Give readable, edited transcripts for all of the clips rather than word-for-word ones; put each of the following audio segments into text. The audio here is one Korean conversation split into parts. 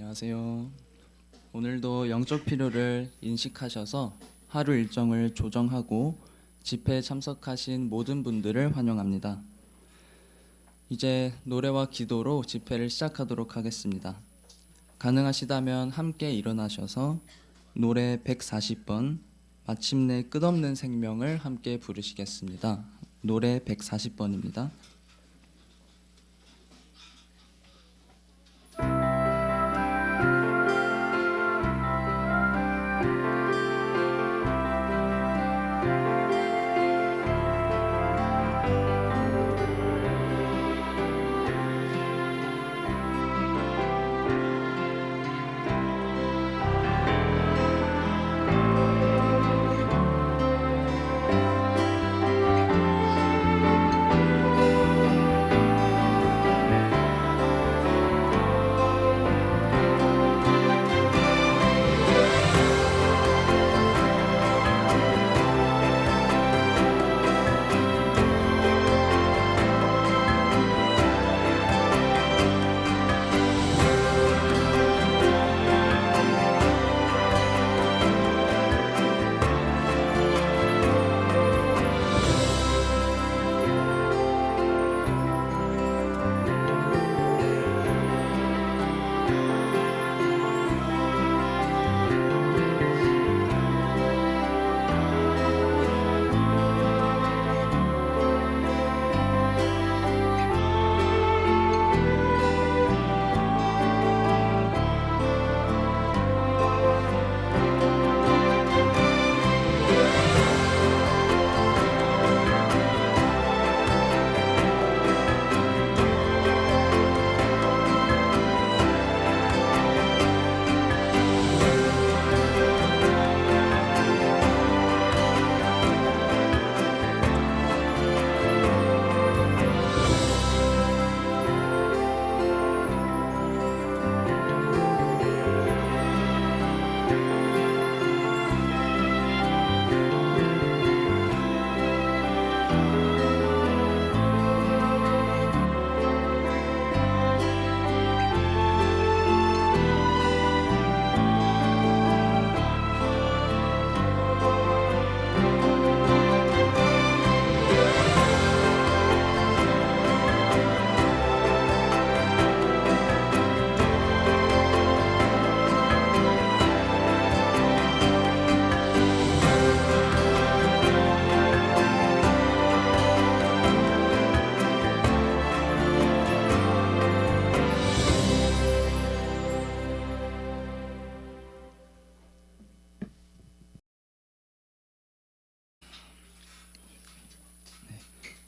안녕하세요. 오늘도 영적 필요를 인식하셔서 하루 일정을 조정하고 집회에 참석하신 모든 분들을 환영합니다. 이제 노래와 기도로 집회를 시작하도록 하겠습니다. 가능하시다면 함께 일어나셔서 노래 140번 마침내 끝없는 생명을 함께 부르시겠습니다. 노래 140번입니다.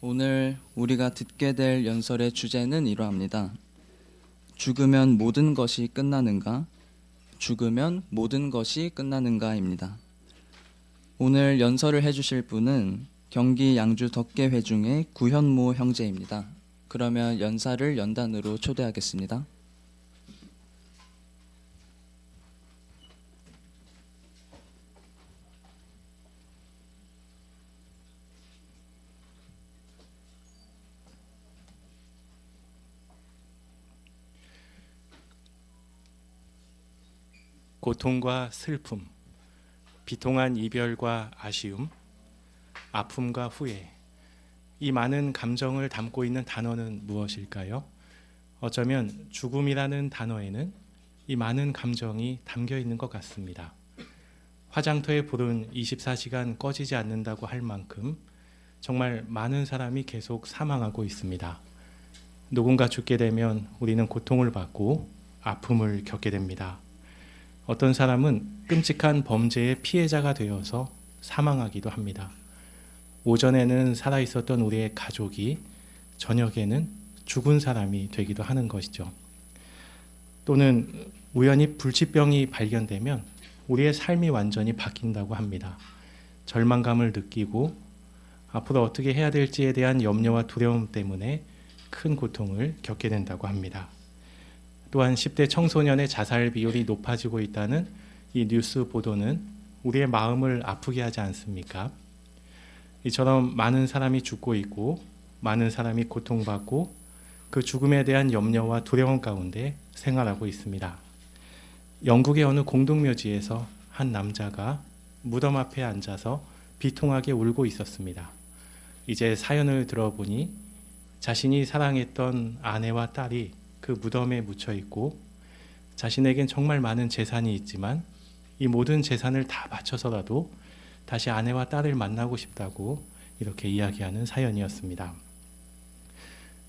오늘 우리가 듣게 될 연설의 주제는 이러합니다. 죽으면 모든 것이 끝나는가? 죽으면 모든 것이 끝나는가입니다. 오늘 연설을 해주실 분은 경기 양주 덕계회중의 구현모 형제입니다. 그러면 연사를 연단으로 초대하겠습니다. 고통과 슬픔, 비통한 이별과 아쉬움, 아픔과 후회, 이 많은 감정을 담고 있는 단어는 무엇일까요? 어쩌면 죽음이라는 단어에는 이 많은 감정이 담겨 있는 것 같습니다. 화장터의 불은 24시간 꺼지지 않는다고 할 만큼 정말 많은 사람이 계속 사망하고 있습니다. 누군가 죽게 되면 우리는 고통을 받고 아픔을 겪게 됩니다. 어떤 사람은 끔찍한 범죄의 피해자가 되어서 사망하기도 합니다. 오전에는 살아있었던 우리의 가족이 저녁에는 죽은 사람이 되기도 하는 것이죠. 또는 우연히 불치병이 발견되면 우리의 삶이 완전히 바뀐다고 합니다. 절망감을 느끼고 앞으로 어떻게 해야 될지에 대한 염려와 두려움 때문에 큰 고통을 겪게 된다고 합니다. 또한 10대 청소년의 자살 비율이 높아지고 있다는 이 뉴스 보도는 우리의 마음을 아프게 하지 않습니까? 이처럼 많은 사람이 죽고 있고 많은 사람이 고통받고 그 죽음에 대한 염려와 두려움 가운데 생활하고 있습니다. 영국의 어느 공동묘지에서 한 남자가 무덤 앞에 앉아서 비통하게 울고 있었습니다. 이제 사연을 들어보니 자신이 사랑했던 아내와 딸이 그 무덤에 묻혀 있고 자신에겐 정말 많은 재산이 있지만 이 모든 재산을 다 바쳐서라도 다시 아내와 딸을 만나고 싶다고 이렇게 이야기하는 사연이었습니다.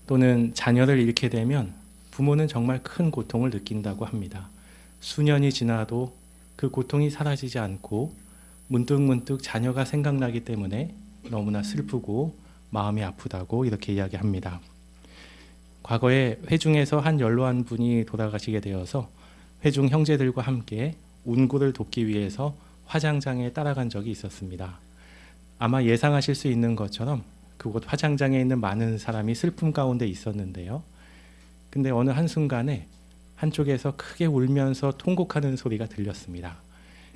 또는 자녀를 잃게 되면 부모는 정말 큰 고통을 느낀다고 합니다. 수년이 지나도 그 고통이 사라지지 않고 문득문득 자녀가 생각나기 때문에 너무나 슬프고 마음이 아프다고 이렇게 이야기합니다. 과거에 회중에서 한 연로한 분이 돌아가시게 되어서 회중 형제들과 함께 운구를 돕기 위해서 화장장에 따라간 적이 있었습니다. 아마 예상하실 수 있는 것처럼 그곳 화장장에 있는 많은 사람이 슬픔 가운데 있었는데요. 근데 어느 한순간에 한쪽에서 크게 울면서 통곡하는 소리가 들렸습니다.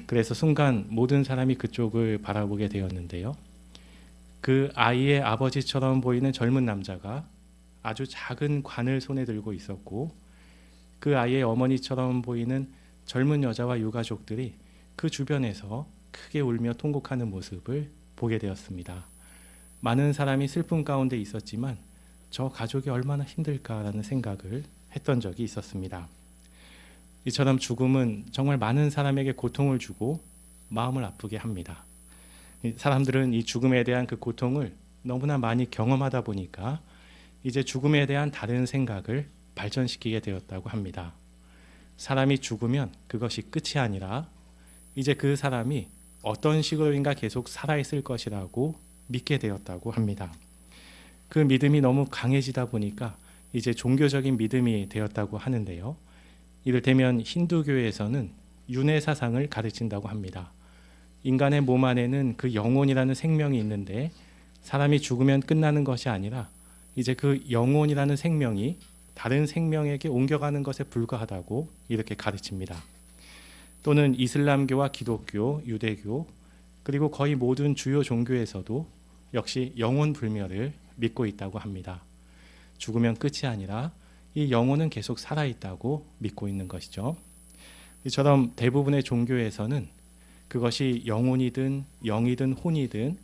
그래서 순간 모든 사람이 그쪽을 바라보게 되었는데요. 그 아이의 아버지처럼 보이는 젊은 남자가 아주 작은 관을 손에 들고 있었고 그 아이의 어머니처럼 보이는 젊은 여자와 유가족들이 그 주변에서 크게 울며 통곡하는 모습을 보게 되었습니다. 많은 사람이 슬픔 가운데 있었지만 저 가족이 얼마나 힘들까라는 생각을 했던 적이 있었습니다. 이처럼 죽음은 정말 많은 사람에게 고통을 주고 마음을 아프게 합니다. 사람들은 이 죽음에 대한 그 고통을 너무나 많이 경험하다 보니까 이제 죽음에 대한 다른 생각을 발전시키게 되었다고 합니다. 사람이 죽으면 그것이 끝이 아니라 이제 그 사람이 어떤 식으로인가 계속 살아있을 것이라고 믿게 되었다고 합니다. 그 믿음이 너무 강해지다 보니까 이제 종교적인 믿음이 되었다고 하는데요. 이를테면 힌두교에서는 윤회 사상을 가르친다고 합니다. 인간의 몸 안에는 그 영혼이라는 생명이 있는데 사람이 죽으면 끝나는 것이 아니라 이제 그 영혼이라는 생명이 다른 생명에게 옮겨가는 것에 불과하다고 이렇게 가르칩니다. 또는 이슬람교와 기독교, 유대교 그리고 거의 모든 주요 종교에서도 역시 영혼 불멸을 믿고 있다고 합니다. 죽으면 끝이 아니라 이 영혼은 계속 살아있다고 믿고 있는 것이죠. 이처럼 대부분의 종교에서는 그것이 영혼이든 영이든 혼이든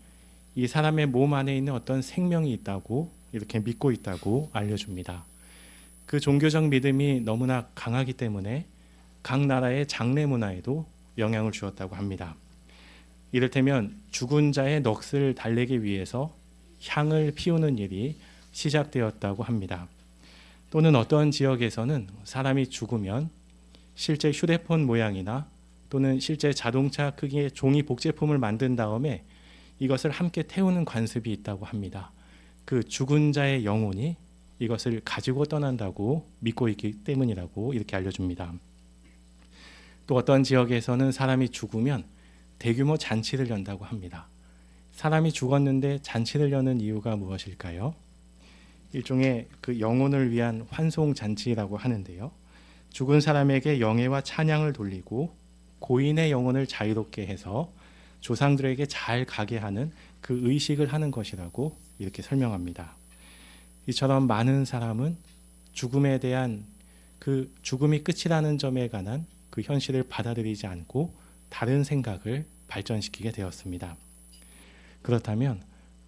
이 사람의 몸 안에 있는 어떤 생명이 있다고 이렇게 믿고 있다고 알려줍니다. 그 종교적 믿음이 너무나 강하기 때문에 각 나라의 장례 문화에도 영향을 주었다고 합니다. 이를테면 죽은 자의 넋을 달래기 위해서 향을 피우는 일이 시작되었다고 합니다. 또는 어떤 지역에서는 사람이 죽으면 실제 휴대폰 모양이나 또는 실제 자동차 크기의 종이 복제품을 만든 다음에 이것을 함께 태우는 관습이 있다고 합니다. 그 죽은 자의 영혼이 이것을 가지고 떠난다고 믿고 있기 때문이라고 이렇게 알려줍니다. 또 어떤 지역에서는 사람이 죽으면 대규모 잔치를 연다고 합니다. 사람이 죽었는데 잔치를 여는 이유가 무엇일까요? 일종의 그 영혼을 위한 환송 잔치라고 하는데요. 죽은 사람에게 영예와 찬양을 돌리고 고인의 영혼을 자유롭게 해서 조상들에게 잘 가게 하는 그 의식을 하는 것이라고 이렇게 설명합니다. 이처럼 많은 사람은 죽음에 대한 그 죽음이 끝이라는 점에 관한 그 현실을 받아들이지 않고 다른 생각을 발전시키게 되었습니다. 그렇다면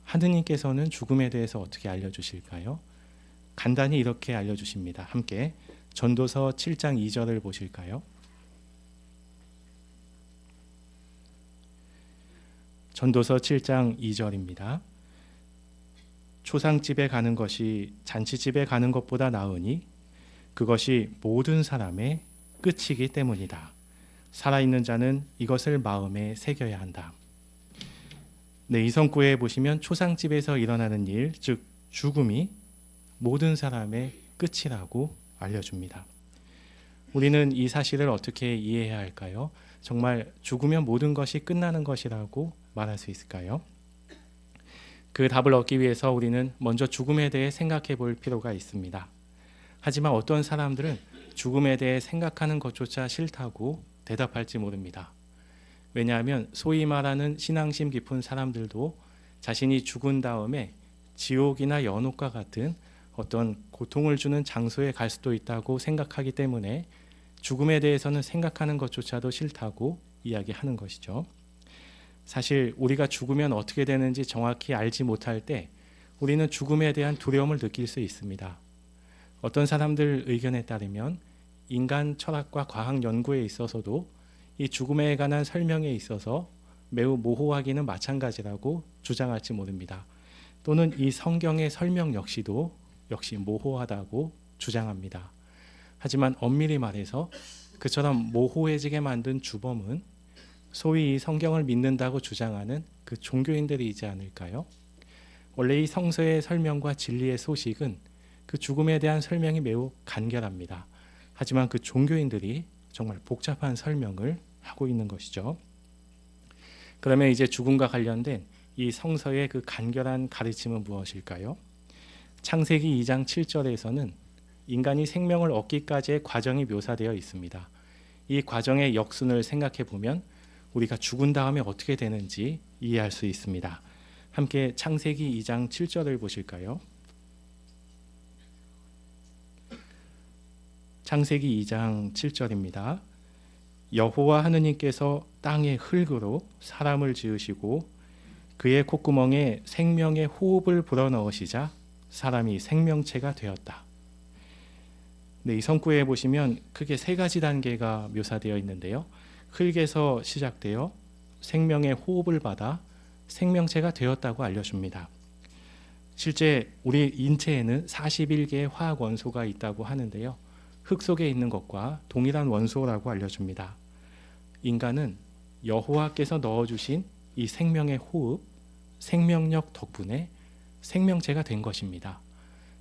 하느님께서는 죽음에 대해서 어떻게 알려주실까요? 간단히 이렇게 알려주십니다. 함께 전도서 7장 2절을 보실까요? 전도서 7장 2절입니다. 초상집에 가는 것이 잔치집에 가는 것보다 나으니 그것이 모든 사람의 끝이기 때문이다. 살아있는 자는 이것을 마음에 새겨야 한다. 네, 이성구에 보시면 초상집에서 일어나는 일, 즉 죽음이 모든 사람의 끝이라고 알려줍니다. 우리는 이 사실을 어떻게 이해해야 할까요? 정말 죽으면 모든 것이 끝나는 것이라고 말할 수 있을까요? 그 답을 얻기 위해서 우리는 먼저 죽음에 대해 생각해 볼 필요가 있습니다. 하지만 어떤 사람들은 죽음에 대해 생각하는 것조차 싫다고 대답할지 모릅니다. 왜냐하면 소위 말하는 신앙심 깊은 사람들도 자신이 죽은 다음에 지옥이나 연옥과 같은 어떤 고통을 주는 장소에 갈 수도 있다고 생각하기 때문에 죽음에 대해서는 생각하는 것조차도 싫다고 이야기하는 것이죠. 사실 우리가 죽으면 어떻게 되는지 정확히 알지 못할 때 우리는 죽음에 대한 두려움을 느낄 수 있습니다. 어떤 사람들 의견에 따르면 인간 철학과 과학 연구에 있어서도 이 죽음에 관한 설명에 있어서 매우 모호하기는 마찬가지라고 주장할지 모릅니다. 또는 이 성경의 설명 역시 모호하다고 주장합니다. 하지만 엄밀히 말해서 그처럼 모호해지게 만든 주범은 소위 이 성경을 믿는다고 주장하는 그 종교인들이지 않을까요? 원래 이 성서의 설명과 진리의 소식은 그 죽음에 대한 설명이 매우 간결합니다. 하지만 그 종교인들이 정말 복잡한 설명을 하고 있는 것이죠. 그러면 이제 죽음과 관련된 이 성서의 그 간결한 가르침은 무엇일까요? 창세기 2장 7절에서는 인간이 생명을 얻기까지의 과정이 묘사되어 있습니다. 이 과정의 역순을 생각해 보면 우리가 죽은 다음에 어떻게 되는지 이해할 수 있습니다. 함께 창세기 2장 7절을 보실까요? 창세기 2장 7절입니다. 여호와 하느님께서 땅의 흙으로 사람을 지으시고 그의 콧구멍에 생명의 호흡을 불어넣으시자 사람이 생명체가 되었다. 네, 이 성구에 보시면 크게 세 가지 단계가 묘사되어 있는데요. 흙에서 시작되어 생명의 호흡을 받아 생명체가 되었다고 알려줍니다. 실제 우리 인체에는 41개의 화학 원소가 있다고 하는데요. 흙 속에 있는 것과 동일한 원소라고 알려줍니다. 인간은 여호와께서 넣어주신 이 생명의 호흡, 생명력 덕분에 생명체가 된 것입니다.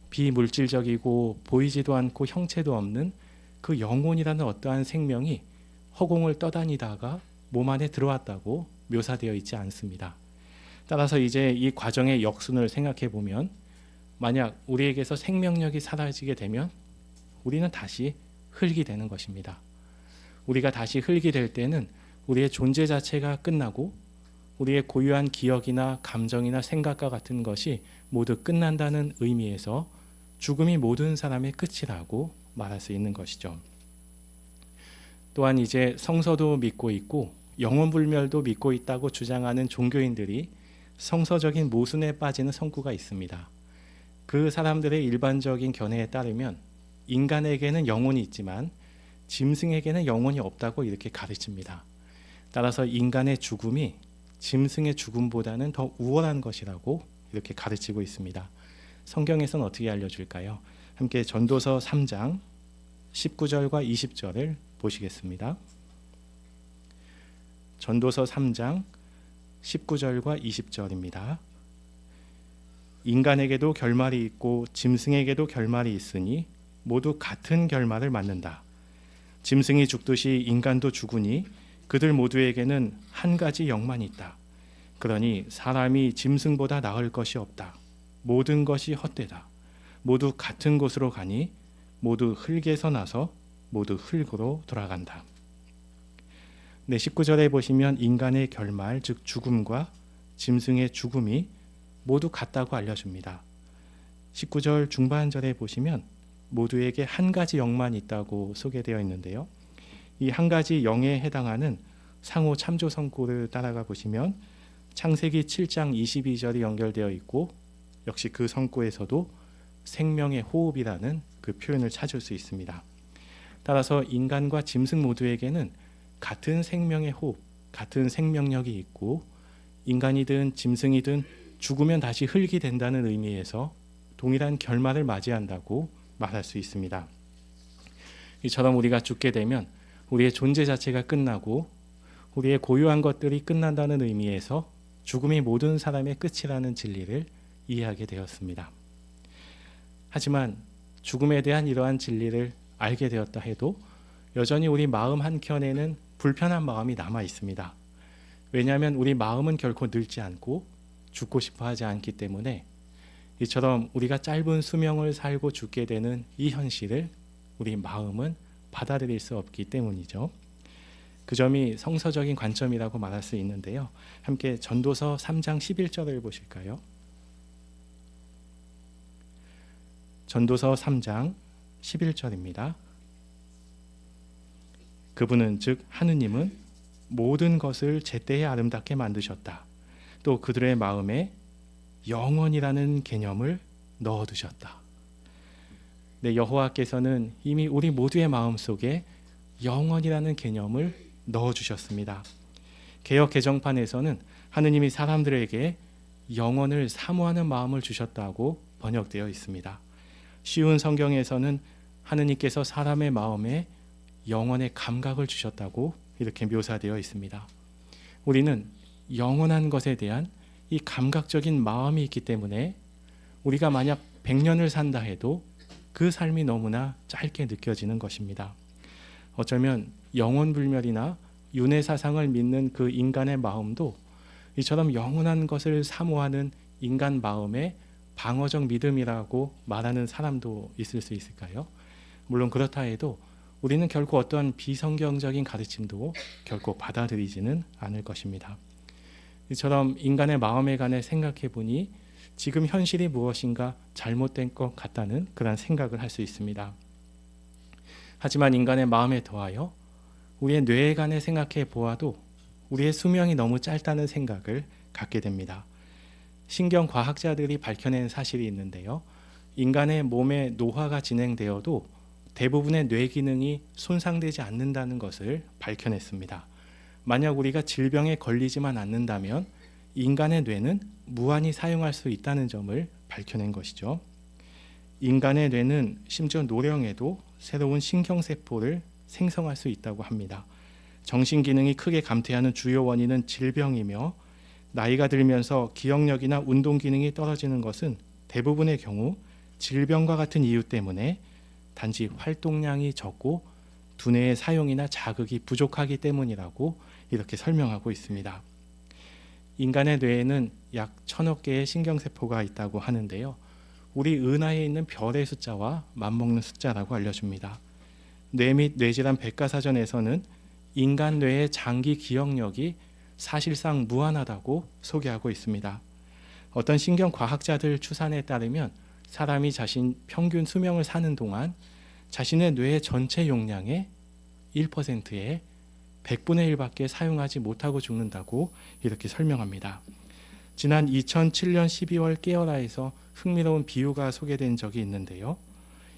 비물질적이고 보이지도 않고 형체도 없는 그 영혼이라는 어떠한 생명이 허공을 떠다니다가 몸 안에 들어왔다고 묘사되어 있지 않습니다. 따라서 이제 이 과정의 역순을 생각해 보면 만약 우리에게서 생명력이 사라지게 되면 우리는 다시 흙이 되는 것입니다. 우리가 다시 흙이 될 때는 우리의 존재 자체가 끝나고 우리의 고유한 기억이나 감정이나 생각과 같은 것이 모두 끝난다는 의미에서 죽음이 모든 사람의 끝이라고 말할 수 있는 것이죠. 또한 이제 성서도 믿고 있고 영혼불멸도 믿고 있다고 주장하는 종교인들이 성서적인 모순에 빠지는 성구가 있습니다. 그 사람들의 일반적인 견해에 따르면 인간에게는 영혼이 있지만 짐승에게는 영혼이 없다고 이렇게 가르칩니다. 따라서 인간의 죽음이 짐승의 죽음보다는 더 우월한 것이라고 이렇게 가르치고 있습니다. 성경에서는 어떻게 알려줄까요? 함께 전도서 3장 19절과 20절을 보시겠습니다. 전도서 3장 19절과 20절입니다. 인간에게도 결말이 있고 짐승에게도 결말이 있으니 모두 같은 결말을 맞는다. 짐승이 죽듯이 인간도 죽으니 그들 모두에게는 한 가지 영만 있다. 그러니 사람이 짐승보다 나을 것이 없다. 모든 것이 헛되다. 모두 같은 곳으로 가니 모두 흙에서 나서 모두 흙으로 돌아간다. 네, 19절에 보시면 인간의 결말, 즉 죽음과 짐승의 죽음이 모두 같다고 알려줍니다. 19절 중반절에 보시면 모두에게 한 가지 영만 있다고 소개되어 있는데요. 이 한 가지 영에 해당하는 상호 참조 성구를 따라가 보시면 창세기 7장 22절이 연결되어 있고 역시 그 성구에서도 생명의 호흡이라는 그 표현을 찾을 수 있습니다. 따라서 인간과 짐승 모두에게는 같은 생명의 호흡, 같은 생명력이 있고 인간이든 짐승이든 죽으면 다시 흙이 된다는 의미에서 동일한 결말을 맞이한다고 말할 수 있습니다. 이처럼 우리가 죽게 되면 우리의 존재 자체가 끝나고 우리의 고유한 것들이 끝난다는 의미에서 죽음이 모든 사람의 끝이라는 진리를 이해하게 되었습니다. 하지만 죽음에 대한 이러한 진리를 알게 되었다 해도 여전히 우리 마음 한켠에는 불편한 마음이 남아 있습니다. 왜냐하면 우리 마음은 결코 늙지 않고 죽고 싶어 하지 않기 때문에 이처럼 우리가 짧은 수명을 살고 죽게 되는 이 현실을 우리 마음은 받아들일 수 없기 때문이죠. 그 점이 성서적인 관점이라고 말할 수 있는데요. 함께 전도서 3장 11절을 보실까요? 전도서 3장 11절입니다. 그분은 즉 하느님은 모든 것을 제때에 아름답게 만드셨다. 또 그들의 마음에 영원이라는 개념을 넣어두셨다. 네, 여호와께서는 이미 우리 모두의 마음속에 영원이라는 개념을 넣어주셨습니다. 개역 개정판에서는 하느님이 사람들에게 영원을 사모하는 마음을 주셨다고 번역되어 있습니다. 쉬운 성경에서는 하느님께서 사람의 마음에 영원의 감각을 주셨다고 이렇게 묘사되어 있습니다. 우리는 영원한 것에 대한 이 감각적인 마음이 있기 때문에 우리가 만약 100년을 산다 해도 그 삶이 너무나 짧게 느껴지는 것입니다. 어쩌면 영원불멸이나 윤회사상을 믿는 그 인간의 마음도 이처럼 영원한 것을 사모하는 인간 마음의 방어적 믿음이라고 말하는 사람도 있을 수 있을까요? 물론 그렇다 해도 우리는 결코 어떠한 비성경적인 가르침도 결코 받아들이지는 않을 것입니다. 이처럼 인간의 마음에 관해 생각해 보니 지금 현실이 무엇인가 잘못된 것 같다는 그런 생각을 할 수 있습니다. 하지만 인간의 마음에 더하여 우리의 뇌에 관해 생각해 보아도 우리의 수명이 너무 짧다는 생각을 갖게 됩니다. 신경과학자들이 밝혀낸 사실이 있는데요. 인간의 몸에 노화가 진행되어도 대부분의 뇌 기능이 손상되지 않는다는 것을 밝혀냈습니다. 만약 우리가 질병에 걸리지만 않는다면 인간의 뇌는 무한히 사용할 수 있다는 점을 밝혀낸 것이죠. 인간의 뇌는 심지어 노령에도 새로운 신경세포를 생성할 수 있다고 합니다. 정신기능이 크게 감퇴하는 주요 원인은 질병이며 나이가 들면서 기억력이나 운동기능이 떨어지는 것은 대부분의 경우 질병과 같은 이유 때문에 단지 활동량이 적고 두뇌의 사용이나 자극이 부족하기 때문이라고 이렇게 설명하고 있습니다. 인간의 뇌에는 약 1000억 개의 신경세포가 있다고 하는데요. 우리 은하에 있는 별의 숫자와 맞먹는 숫자라고 알려줍니다. 뇌 및 뇌질환 백과사전에서는 인간 뇌의 장기 기억력이 사실상 무한하다고 소개하고 있습니다. 어떤 신경과학자들 추산에 따르면 사람이 자신 평균 수명을 사는 동안 자신의 뇌의 전체 용량의 1%에 100분의 1밖에 사용하지 못하고 죽는다고 이렇게 설명합니다. 지난 2007년 12월 깨어라에서 흥미로운 비유가 소개된 적이 있는데요.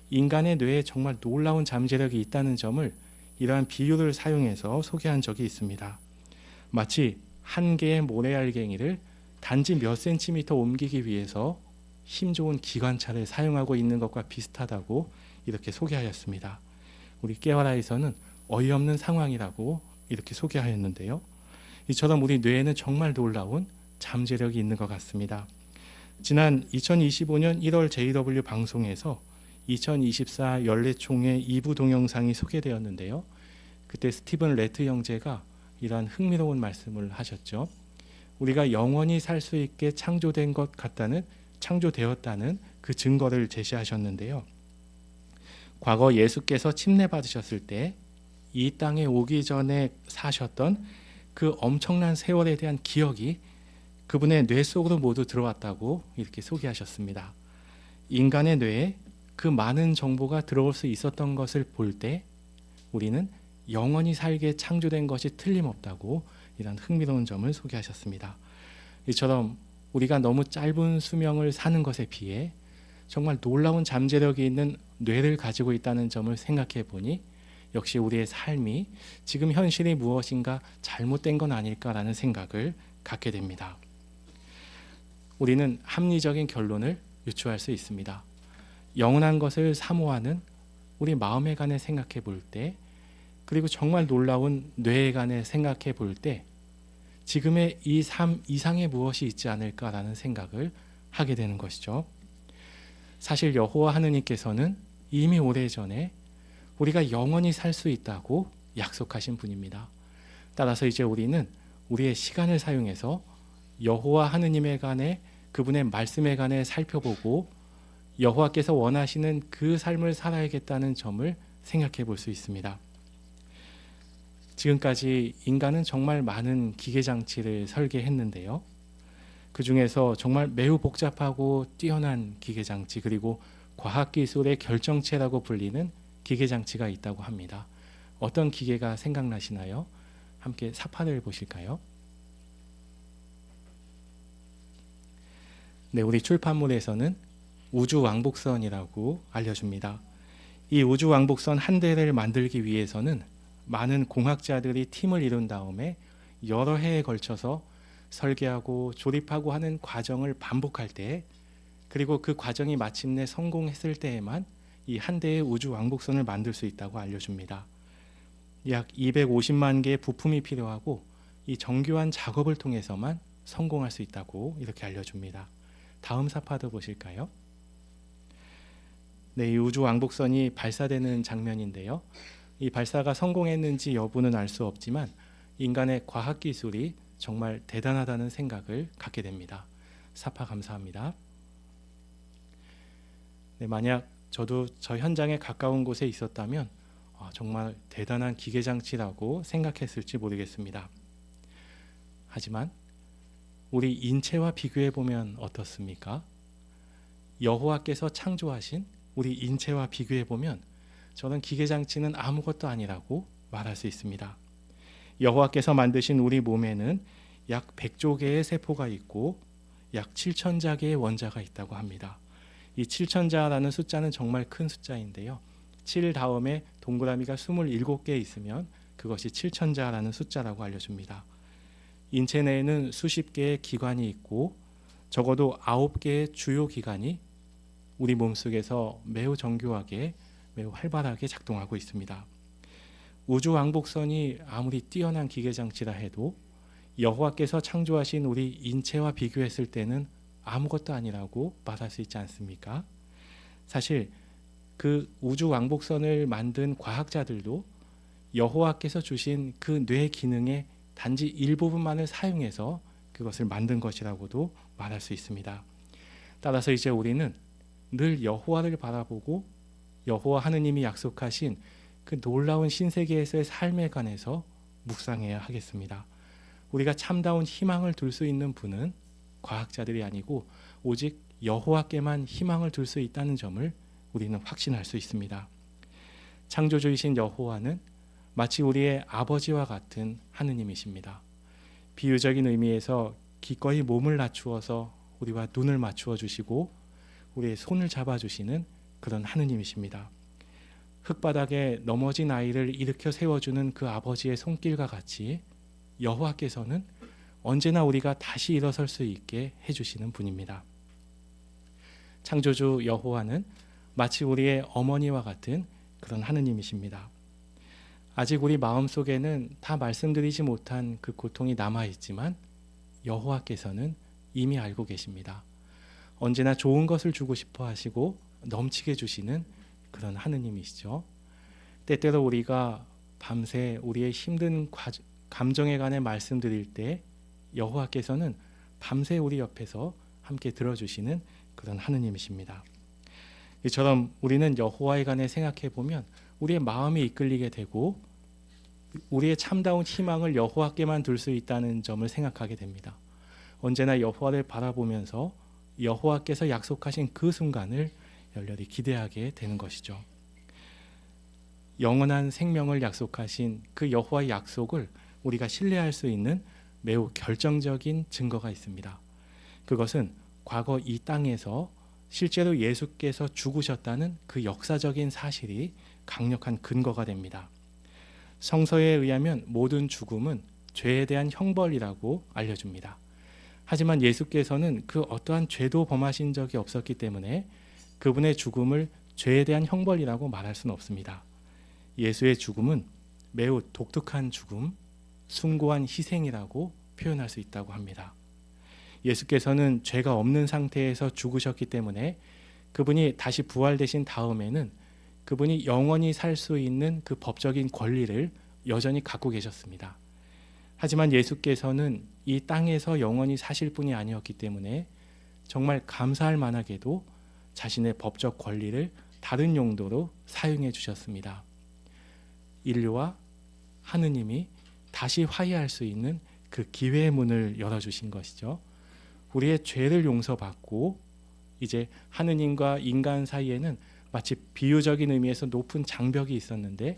인간의 뇌에 정말 놀라운 잠재력이 있다는 점을 이러한 비유를 사용해서 소개한 적이 있습니다. 마치 한 개의 모래알갱이를 단지 몇 센티미터 옮기기 위해서 힘 좋은 기관차를 사용하고 있는 것과 비슷하다고 이렇게 소개하였습니다. 우리 깨어라에서는 어이없는 상황이라고 이렇게 소개하였는데요. 이처럼 우리 뇌에는 정말 놀라운 잠재력이 있는 것 같습니다. 지난 2025년 1월 JW 방송에서 2024 연례총회 2부 동영상이 소개되었는데요. 그때 스티븐 레트 형제가 이러한 흥미로운 말씀을 하셨죠. 우리가 영원히 살 수 있게 창조된 것 같다는, 창조되었다는 그 증거를 제시하셨는데요. 과거 예수께서 침례받으셨을 때 이 땅에 오기 전에 사셨던 그 엄청난 세월에 대한 기억이 그분의 뇌 속으로 모두 들어왔다고 이렇게 소개하셨습니다. 인간의 뇌에 그 많은 정보가 들어올 수 있었던 것을 볼 때 우리는 영원히 살게 창조된 것이 틀림없다고 이런 흥미로운 점을 소개하셨습니다. 이처럼 우리가 너무 짧은 수명을 사는 것에 비해 정말 놀라운 잠재력이 있는 뇌를 가지고 있다는 점을 생각해 보니 역시 우리의 삶이 지금 현실이 무엇인가 잘못된 건 아닐까라는 생각을 갖게 됩니다. 우리는 합리적인 결론을 유추할 수 있습니다. 영원한 것을 사모하는 우리 마음에 관해 생각해 볼 때, 그리고 정말 놀라운 뇌에 관해 생각해 볼 때 지금의 이 삶 이상의 무엇이 있지 않을까라는 생각을 하게 되는 것이죠. 사실 여호와 하느님께서는 이미 오래전에 우리가 영원히 살 수 있다고 약속하신 분입니다. 따라서 이제 우리는 우리의 시간을 사용해서 여호와 하느님에 관해, 그분의 말씀에 관해 살펴보고 여호와께서 원하시는 그 삶을 살아야겠다는 점을 생각해 볼 수 있습니다. 지금까지 인간은 정말 많은 기계장치를 설계했는데요. 그 중에서 정말 매우 복잡하고 뛰어난 기계장치, 그리고 과학기술의 결정체라고 불리는 기계장치가 있다고 합니다. 어떤 기계가 생각나시나요? 함께 사파를 보실까요? 네, 우리 출판물에서는 우주왕복선이라고 알려줍니다. 이 우주왕복선 한 대를 만들기 위해서는 많은 공학자들이 팀을 이룬 다음에 여러 해에 걸쳐서 설계하고 조립하고 하는 과정을 반복할 때, 그리고 그 과정이 마침내 성공했을 때에만 이 한 대의 우주왕복선을 만들 수 있다고 알려줍니다. 약 250만 개의 부품이 필요하고 이 정교한 작업을 통해서만 성공할 수 있다고 이렇게 알려줍니다. 다음 사파도 보실까요? 네, 이 우주왕복선이 발사되는 장면인데요. 이 발사가 성공했는지 여부는 알 수 없지만 인간의 과학기술이 정말 대단하다는 생각을 갖게 됩니다. 사파 감사합니다. 네, 만약 저도 저 현장에 가까운 곳에 있었다면 정말 대단한 기계장치라고 생각했을지 모르겠습니다. 하지만 우리 인체와 비교해 보면 어떻습니까? 여호와께서 창조하신 우리 인체와 비교해 보면 저는 기계장치는 아무것도 아니라고 말할 수 있습니다. 여호와께서 만드신 우리 몸에는 약 100조 개의 세포가 있고 약 7천자 개의 원자가 있다고 합니다. 이 7천자라는 숫자는 정말 큰 숫자인데요. 7 다음에 동그라미가 27개 있으면 그것이 7천자라는 숫자라고 알려줍니다. 인체 내에는 수십 개의 기관이 있고 적어도 9개의 주요 기관이 우리 몸속에서 매우 정교하게 매우 활발하게 작동하고 있습니다. 우주왕복선이 아무리 뛰어난 기계장치라 해도 여호와께서 창조하신 우리 인체와 비교했을 때는 아무것도 아니라고 말할 수 있지 않습니까? 사실 그 우주왕복선을 만든 과학자들도 여호와께서 주신 그 뇌 기능의 단지 일부분만을 사용해서 그것을 만든 것이라고도 말할 수 있습니다. 따라서 이제 우리는 늘 여호와를 바라보고 여호와 하느님이 약속하신 그 놀라운 신세계에서의 삶에 관해서 묵상해야 하겠습니다. 우리가 참다운 희망을 둘 수 있는 분은 과학자들이 아니고 오직 여호와께만 희망을 둘 수 있다는 점을 우리는 확신할 수 있습니다. 창조주이신 여호와는 마치 우리의 아버지와 같은 하느님이십니다. 비유적인 의미에서 기꺼이 몸을 낮추어서 우리와 눈을 맞추어 주시고 우리의 손을 잡아주시는 그런 하느님이십니다. 흙바닥에 넘어진 아이를 일으켜 세워주는 그 아버지의 손길과 같이 여호와께서는 언제나 우리가 다시 일어설 수 있게 해주시는 분입니다. 창조주 여호와는 마치 우리의 어머니와 같은 그런 하느님이십니다. 아직 우리 마음속에는 다 말씀드리지 못한 그 고통이 남아있지만 여호와께서는 이미 알고 계십니다. 언제나 좋은 것을 주고 싶어 하시고 넘치게 주시는 그런 하느님이시죠. 때때로 우리가 밤새 우리의 힘든 감정에 관해 말씀드릴 때 여호와께서는 밤새 우리 옆에서 함께 들어주시는 그런 하느님이십니다. 이처럼 우리는 여호와에 관해 생각해 보면 우리의 마음이 이끌리게 되고 우리의 참다운 희망을 여호와께만 둘 수 있다는 점을 생각하게 됩니다. 언제나 여호와를 바라보면서 여호와께서 약속하신 그 순간을 열렬히 기대하게 되는 것이죠. 영원한 생명을 약속하신 그 여호와의 약속을 우리가 신뢰할 수 있는 매우 결정적인 증거가 있습니다. 그것은 과거 이 땅에서 실제로 예수께서 죽으셨다는 그 역사적인 사실이 강력한 근거가 됩니다. 성서에 의하면 모든 죽음은 죄에 대한 형벌이라고 알려줍니다. 하지만 예수께서는 그 어떠한 죄도 범하신 적이 없었기 때문에 그분의 죽음을 죄에 대한 형벌이라고 말할 수는 없습니다. 예수의 죽음은 매우 독특한 죽음, 숭고한 희생이라고 표현할 수 있다고 합니다. 예수께서는 죄가 없는 상태에서 죽으셨기 때문에 그분이 다시 부활되신 다음에는 그분이 영원히 살 수 있는 그 법적인 권리를 여전히 갖고 계셨습니다. 하지만 예수께서는 이 땅에서 영원히 사실 분이 아니었기 때문에 정말 감사할 만하게도 자신의 법적 권리를 다른 용도로 사용해 주셨습니다. 인류와 하느님이 다시 화해할 수 있는 그 기회의 문을 열어주신 것이죠. 우리의 죄를 용서받고 이제 하느님과 인간 사이에는 마치 비유적인 의미에서 높은 장벽이 있었는데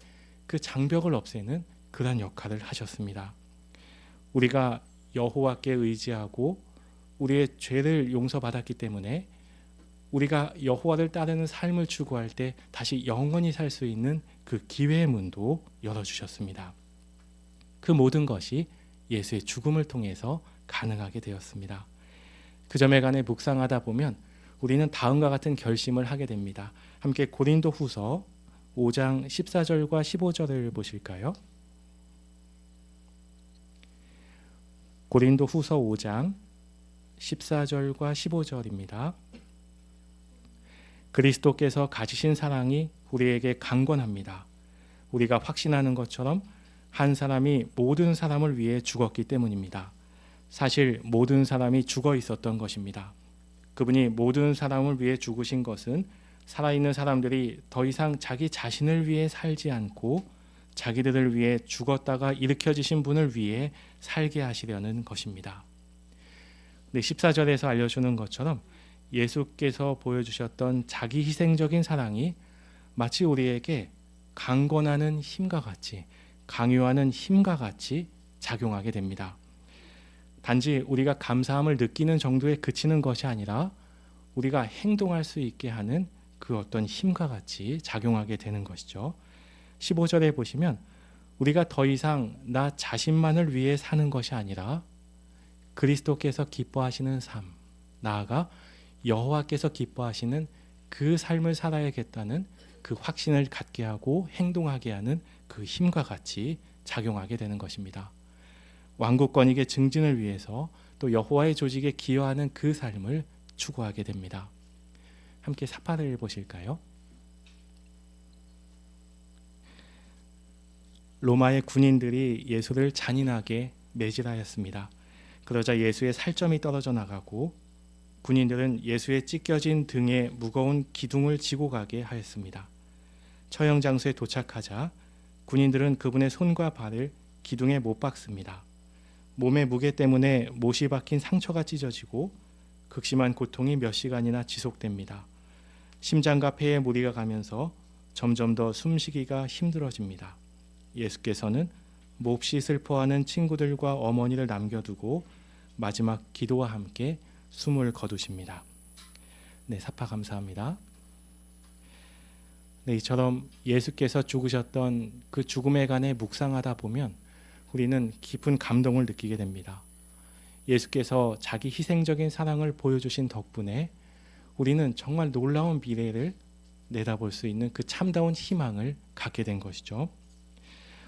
그 장벽을 없애는 그런 역할을 하셨습니다. 우리가 여호와께 의지하고 우리의 죄를 용서받았기 때문에 우리가 여호와를 따르는 삶을 추구할 때 다시 영원히 살 수 있는 그 기회의 문도 열어주셨습니다. 그 모든 것이 예수의 죽음을 통해서 가능하게 되었습니다. 그 점에 관해 묵상하다 보면 우리는 다음과 같은 결심을 하게 됩니다. 함께 고린도 후서 5장 14절과 15절을 보실까요? 고린도 후서 5장 14절과 15절입니다. 그리스도께서 가지신 사랑이 우리에게 강권합니다. 우리가 확신하는 것처럼 한 사람이 모든 사람을 위해 죽었기 때문입니다. 사실 모든 사람이 죽어 있었던 것입니다. 그분이 모든 사람을 위해 죽으신 것은 살아있는 사람들이 더 이상 자기 자신을 위해 살지 않고 자기들을 위해 죽었다가 일으켜지신 분을 위해 살게 하시려는 것입니다. 14절에서 알려주는 것처럼 예수께서 보여주셨던 자기 희생적인 사랑이 마치 우리에게 강권하는 힘과 같이, 강요하는 힘과 같이 작용하게 됩니다. 단지 우리가 감사함을 느끼는 정도에 그치는 것이 아니라 우리가 행동할 수 있게 하는 그 어떤 힘과 같이 작용하게 되는 것이죠. 15절에 보시면 우리가 더 이상 나 자신만을 위해 사는 것이 아니라 그리스도께서 기뻐하시는 삶, 나아가 여호와께서 기뻐하시는 그 삶을 살아야겠다는 그 확신을 갖게 하고 행동하게 하는 그 힘과 같이 작용하게 되는 것입니다. 왕국권익의 증진을 위해서 또 여호와의 조직에 기여하는 그 삶을 추구하게 됩니다. 함께 사파를 보실까요? 로마의 군인들이 예수를 잔인하게 매질하였습니다. 그러자 예수의 살점이 떨어져 나가고 군인들은 예수의 찢겨진 등에 무거운 기둥을 지고 가게 하였습니다. 처형 장소에 도착하자 군인들은 그분의 손과 발을 기둥에 못 박습니다. 몸의 무게 때문에 못이 박힌 상처가 찢어지고 극심한 고통이 몇 시간이나 지속됩니다. 심장과 폐에 무리가 가면서 점점 더 숨쉬기가 힘들어집니다. 예수께서는 몹시 슬퍼하는 친구들과 어머니를 남겨두고 마지막 기도와 함께 숨을 거두십니다. 네, 사파 감사합니다. 네, 이처럼 예수께서 죽으셨던 그 죽음에 관해 묵상하다 보면 우리는 깊은 감동을 느끼게 됩니다. 예수께서 자기 희생적인 사랑을 보여주신 덕분에 우리는 정말 놀라운 미래를 내다볼 수 있는 그 참다운 희망을 갖게 된 것이죠.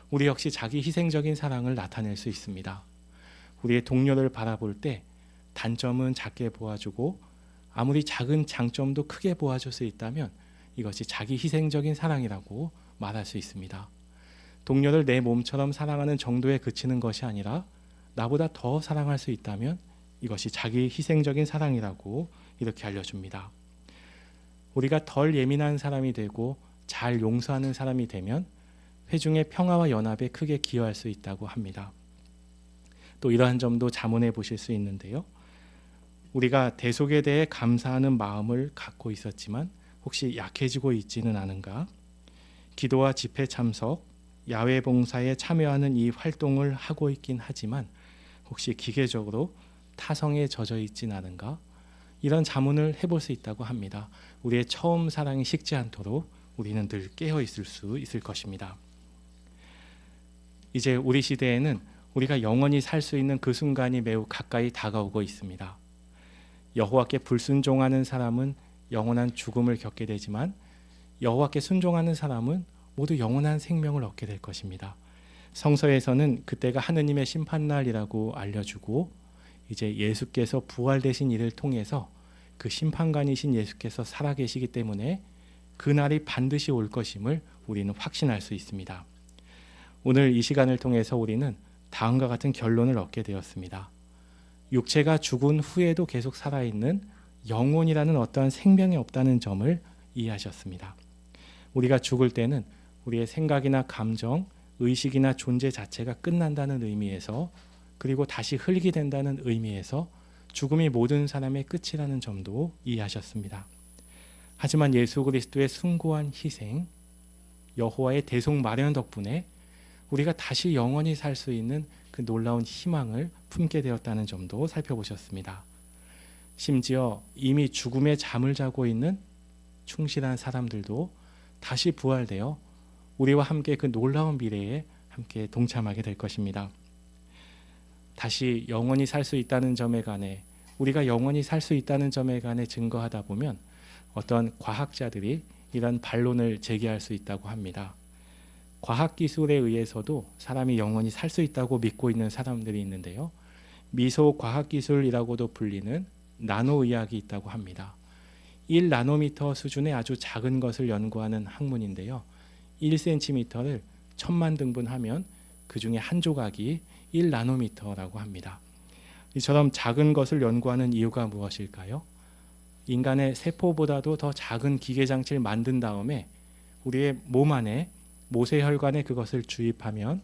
우리 역시 자기 희생적인 사랑을 나타낼 수 있습니다. 우리의 동료를 바라볼 때 단점은 작게 보아주고 아무리 작은 장점도 크게 보아줄 수 있다면 이것이 자기 희생적인 사랑이라고 말할 수 있습니다. 동료를 내 몸처럼 사랑하는 정도에 그치는 것이 아니라 나보다 더 사랑할 수 있다면 이것이 자기 희생적인 사랑이라고 이렇게 알려줍니다. 우리가 덜 예민한 사람이 되고 잘 용서하는 사람이 되면 회중의 평화와 연합에 크게 기여할 수 있다고 합니다. 또 이러한 점도 자문해 보실 수 있는데요. 우리가 대속에 대해 감사하는 마음을 갖고 있었지만 혹시 약해지고 있지는 않은가? 기도와 집회 참석, 야외 봉사에 참여하는 이 활동을 하고 있긴 하지만 혹시 기계적으로 타성에 젖어 있진 않은가? 이런 자문을 해볼 수 있다고 합니다. 우리의 처음 사랑이 식지 않도록 우리는 늘 깨어 있을 수 있을 것입니다. 이제 우리 시대에는 우리가 영원히 살 수 있는 그 순간이 매우 가까이 다가오고 있습니다. 여호와께 불순종하는 사람은 영원한 죽음을 겪게 되지만 여호와께 순종하는 사람은 모두 영원한 생명을 얻게 될 것입니다. 성서에서는 그때가 하느님의 심판날이라고 알려주고 이제 예수께서 부활되신 이를 통해서 그 심판관이신 예수께서 살아계시기 때문에 그날이 반드시 올 것임을 우리는 확신할 수 있습니다. 오늘 이 시간을 통해서 우리는 다음과 같은 결론을 얻게 되었습니다. 육체가 죽은 후에도 계속 살아있는 영혼이라는 어떠한 생명이 없다는 점을 이해하셨습니다. 우리가 죽을 때는 우리의 생각이나 감정, 의식이나 존재 자체가 끝난다는 의미에서 그리고 다시 흙이 된다는 의미에서 죽음이 모든 사람의 끝이라는 점도 이해하셨습니다. 하지만 예수 그리스도의 숭고한 희생, 여호와의 대속 마련 덕분에 우리가 다시 영원히 살 수 있는 그 놀라운 희망을 품게 되었다는 점도 살펴보셨습니다. 심지어 이미 죽음의 잠을 자고 있는 충실한 사람들도 다시 부활되어 우리와 함께 그 놀라운 미래에 함께 동참하게 될 것입니다. 다시 영원히 살 수 있다는 점에 관해, 우리가 영원히 살 수 있다는 점에 관해 증거하다 보면 어떤 과학자들이 이런 반론을 제기할 수 있다고 합니다. 과학기술에 의해서도 사람이 영원히 살 수 있다고 믿고 있는 사람들이 있는데요. 미소과학기술이라고도 불리는 나노의학이 있다고 합니다. 1나노미터 수준의 아주 작은 것을 연구하는 학문인데요. 1cm를 1000만 등분하면 그 중에 한 조각이 1나노미터라고 합니다. 이처럼 작은 것을 연구하는 이유가 무엇일까요? 인간의 세포보다도 더 작은 기계장치를 만든 다음에 우리의 몸 안에 모세혈관에 그것을 주입하면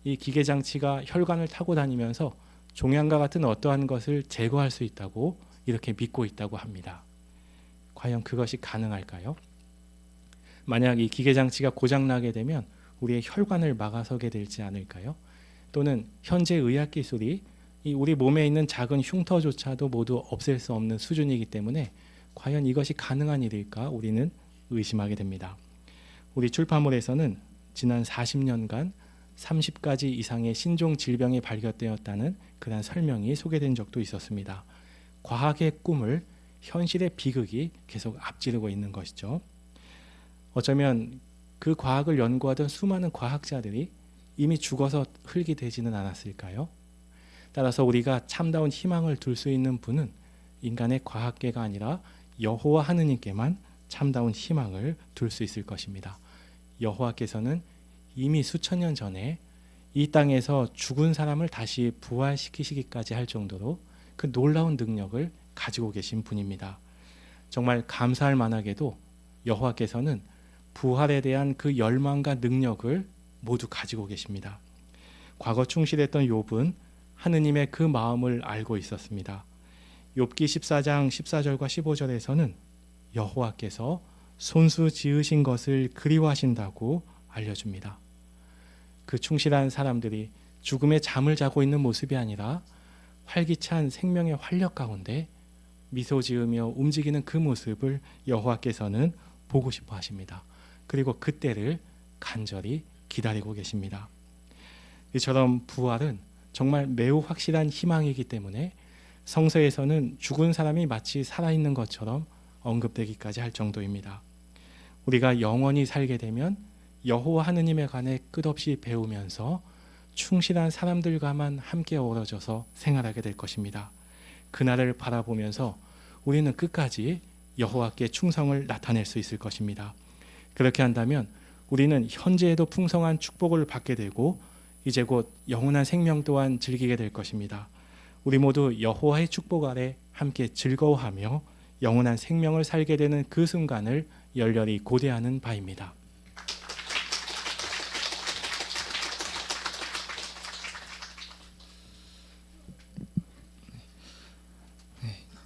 이 기계장치가 혈관을 타고 다니면서 종양과 같은 어떠한 것을 제거할 수 있다고 이렇게 믿고 있다고 합니다. 과연 그것이 가능할까요? 만약 이 기계장치가 고장나게 되면 우리의 혈관을 막아서게 되지 않을까요? 또는 현재 의학기술이 이 우리 몸에 있는 작은 흉터조차도 모두 없앨 수 없는 수준이기 때문에 과연 이것이 가능한 일일까 우리는 의심하게 됩니다. 우리 출판물에서는 지난 40년간 30가지 이상의 신종 질병이 발견되었다는 그런 설명이 소개된 적도 있었습니다. 과학의 꿈을 현실의 비극이 계속 앞지르고 있는 것이죠. 어쩌면 그 과학을 연구하던 수많은 과학자들이 이미 죽어서 흙이 되지는 않았을까요? 따라서 우리가 참다운 희망을 둘 수 있는 분은 인간의 과학계가 아니라 여호와 하느님께만 참다운 희망을 둘 수 있을 것입니다. 여호와께서는 이미 수천 년 전에 이 땅에서 죽은 사람을 다시 부활시키시기까지 할 정도로 그 놀라운 능력을 가지고 계신 분입니다. 정말 감사할 만하게도 여호와께서는 부활에 대한 그 열망과 능력을 모두 가지고 계십니다. 과거 충실했던 욥은 하느님의 그 마음을 알고 있었습니다. 욥기 14장 14절과 15절에서는 여호와께서 손수 지으신 것을 그리워하신다고 알려줍니다. 그 충실한 사람들이 죽음의 잠을 자고 있는 모습이 아니라 활기찬 생명의 활력 가운데 미소 지으며 움직이는 그 모습을 여호와께서는 보고 싶어 하십니다. 그리고 그때를 간절히 기다리고 계십니다. 이처럼 부활은 정말 매우 확실한 희망이기 때문에 성서에서는 죽은 사람이 마치 살아있는 것처럼 언급되기까지 할 정도입니다. 우리가 영원히 살게 되면 여호와 하느님에 관해 끝없이 배우면서 충실한 사람들과만 함께 어우러져서 생활하게 될 것입니다. 그날을 바라보면서 우리는 끝까지 여호와께 충성을 나타낼 수 있을 것입니다. 그렇게 한다면 우리는 현재에도 풍성한 축복을 받게 되고 이제 곧 영원한 생명 또한 즐기게 될 것입니다. 우리 모두 여호와의 축복 아래 함께 즐거워하며 영원한 생명을 살게 되는 그 순간을 열렬히 고대하는 바입니다.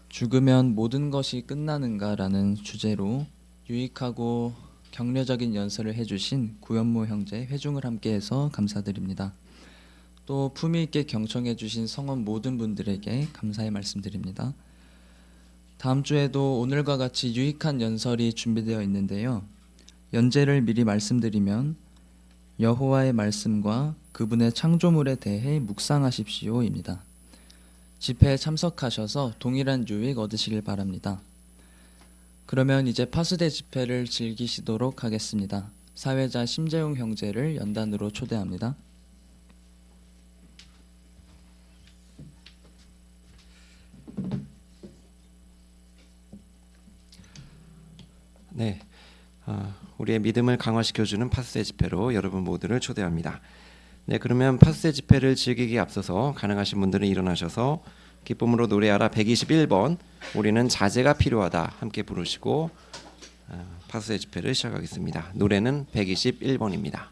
죽으면 모든 것이 끝나는가라는 주제로 유익하고 격려적인 연설을 해주신 구현모 형제 회중을 함께해서 감사드립니다. 또 품위 있게 경청해주신 성원 모든 분들에게 감사의 말씀드립니다. 다음 주에도 오늘과 같이 유익한 연설이 준비되어 있는데요. 연재를 미리 말씀드리면 여호와의 말씀과 그분의 창조물에 대해 묵상하십시오입니다. 집회에 참석하셔서 동일한 유익 얻으시길 바랍니다. 그러면 이제 파수대 집회를 즐기시도록 하겠습니다. 사회자 심재용 형제를 연단으로 초대합니다. 네, 우리의 믿음을 강화시켜주는 파수대 집회로 여러분 모두를 초대합니다. 네, 그러면 파수대 집회를 즐기기에 앞서서 가능하신 분들은 일어나셔서 기쁨으로 노래하라 121번 우리는 자제가 필요하다 함께 부르시고 파수대 집회를 시작하겠습니다. 노래는 121번입니다.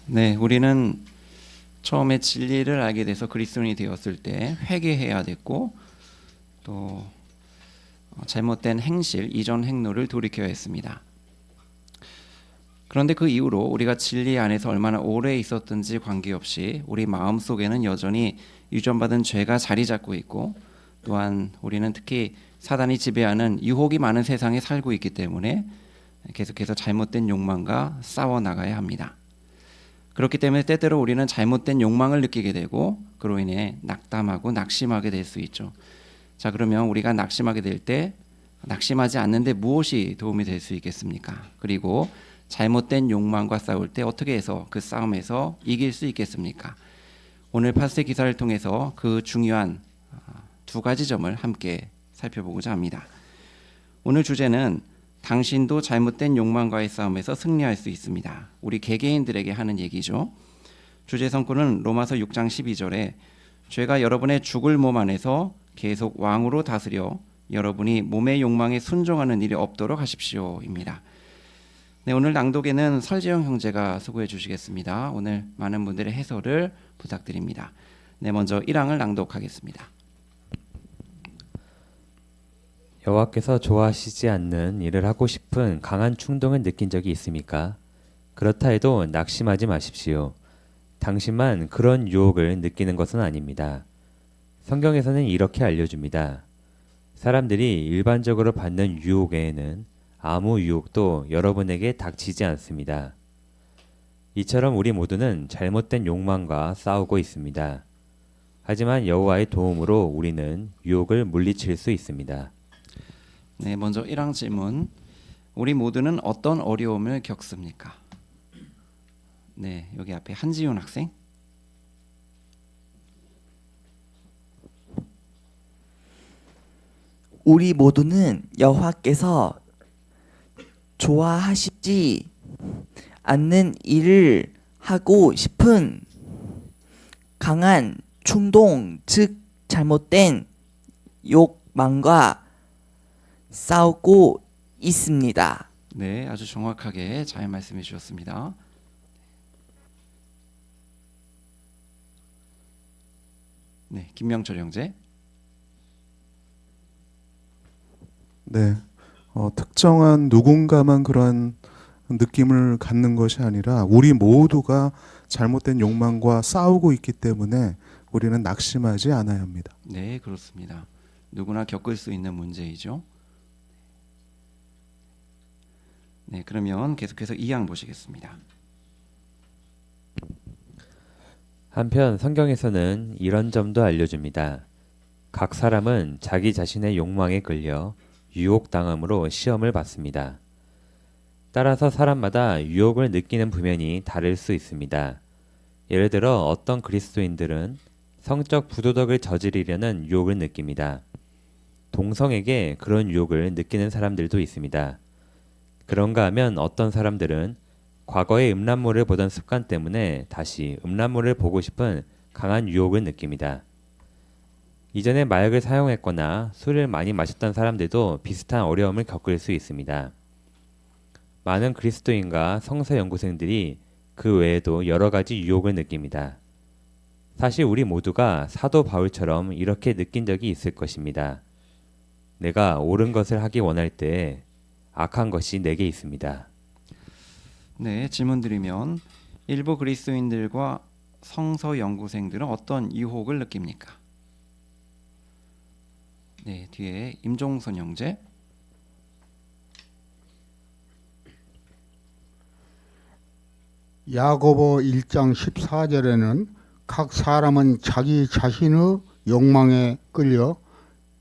네, 우리는 처음에 진리를 알게 돼서 그리스도인이 되었을 때 회개해야 됐고 또 잘못된 행실, 이전 행로를 돌이켜야 했습니다. 그런데 그 이후로 우리가 진리 안에서 얼마나 오래 있었든지 관계없이 우리 마음속에는 여전히 유전받은 죄가 자리 잡고 있고 또한 우리는 특히 사단이 지배하는 유혹이 많은 세상에 살고 있기 때문에 계속해서 잘못된 욕망과 싸워 나가야 합니다. 그렇기 때문에 때때로 우리는 잘못된 욕망을 느끼게 되고 그로 인해 낙담하고 낙심하게 될 수 있죠. 자, 그러면 우리가 낙심하게 될 때 낙심하지 않는데 무엇이 도움이 될 수 있겠습니까? 그리고 잘못된 욕망과 싸울 때 어떻게 해서 그 싸움에서 이길 수 있겠습니까? 오늘 파스의 기사를 통해서 그 중요한 두 가지 점을 함께 살펴보고자 합니다. 오늘 주제는 당신도 잘못된 욕망과의 싸움에서 승리할 수 있습니다. 우리 개개인들에게 하는 얘기죠. 주제 성구는 로마서 6장 12절에 죄가 여러분의 죽을 몸 안에서 계속 왕으로 다스려 여러분이 몸의 욕망에 순종하는 일이 없도록 하십시오입니다. 네, 오늘 낭독에는 설재영 형제가 수고해 주시겠습니다. 오늘 많은 분들의 해설을 부탁드립니다. 네, 먼저 1항을 낭독하겠습니다. 여호와께서 좋아하시지 않는 일을 하고 싶은 강한 충동을 느낀 적이 있습니까? 그렇다 해도 낙심하지 마십시오. 당신만 그런 유혹을 느끼는 것은 아닙니다. 성경에서는 이렇게 알려줍니다. 사람들이 일반적으로 받는 유혹 외에는 아무 유혹도 여러분에게 닥치지 않습니다. 이처럼 우리 모두는 잘못된 욕망과 싸우고 있습니다. 하지만 여호와의 도움으로 우리는 유혹을 물리칠 수 있습니다. 네, 먼저 1항 질문. 우리 모두는 어떤 어려움을 겪습니까? 네, 여기 앞에 한지훈 학생. 우리 모두는 여호와께서 좋아하시지 않는 일을 하고 싶은 강한 충동, 즉 잘못된 욕망과 싸우고 있습니다. 네, 아주 정확하게 잘 말씀해 주셨습니다. 네, 김명철 형제. 네, 특정한 누군가만 그러한 느낌을 갖는 것이 아니라 우리 모두가 잘못된 욕망과 싸우고 있기 때문에 우리는 낙심하지 않아야 합니다. 네, 그렇습니다. 누구나 겪을 수 있는 문제이죠. 네, 그러면 계속해서 2항 보시겠습니다. 한편 성경에서는 이런 점도 알려줍니다. 각 사람은 자기 자신의 욕망에 끌려 유혹당함으로 시험을 받습니다. 따라서 사람마다 유혹을 느끼는 부면이 다를 수 있습니다. 예를 들어 어떤 그리스도인들은 성적 부도덕을 저지르려는 유혹을 느낍니다. 동성에게 그런 유혹을 느끼는 사람들도 있습니다. 그런가 하면 어떤 사람들은 과거의 음란물을 보던 습관 때문에 다시 음란물을 보고 싶은 강한 유혹을 느낍니다. 이전에 마약을 사용했거나 술을 많이 마셨던 사람들도 비슷한 어려움을 겪을 수 있습니다. 많은 그리스도인과 성서 연구생들이 그 외에도 여러 가지 유혹을 느낍니다. 사실 우리 모두가 사도 바울처럼 이렇게 느낀 적이 있을 것입니다. 내가 옳은 것을 하기 원할 때 악한 것이 내게 있습니다. 네, 질문 드리면 일부 그리스도인들과 성서 연구생들은 어떤 유혹을 느낍니까? 네, 뒤에 임종선 형제. 야고보 1장 14절에는 각 사람은 자기 자신의 욕망에 끌려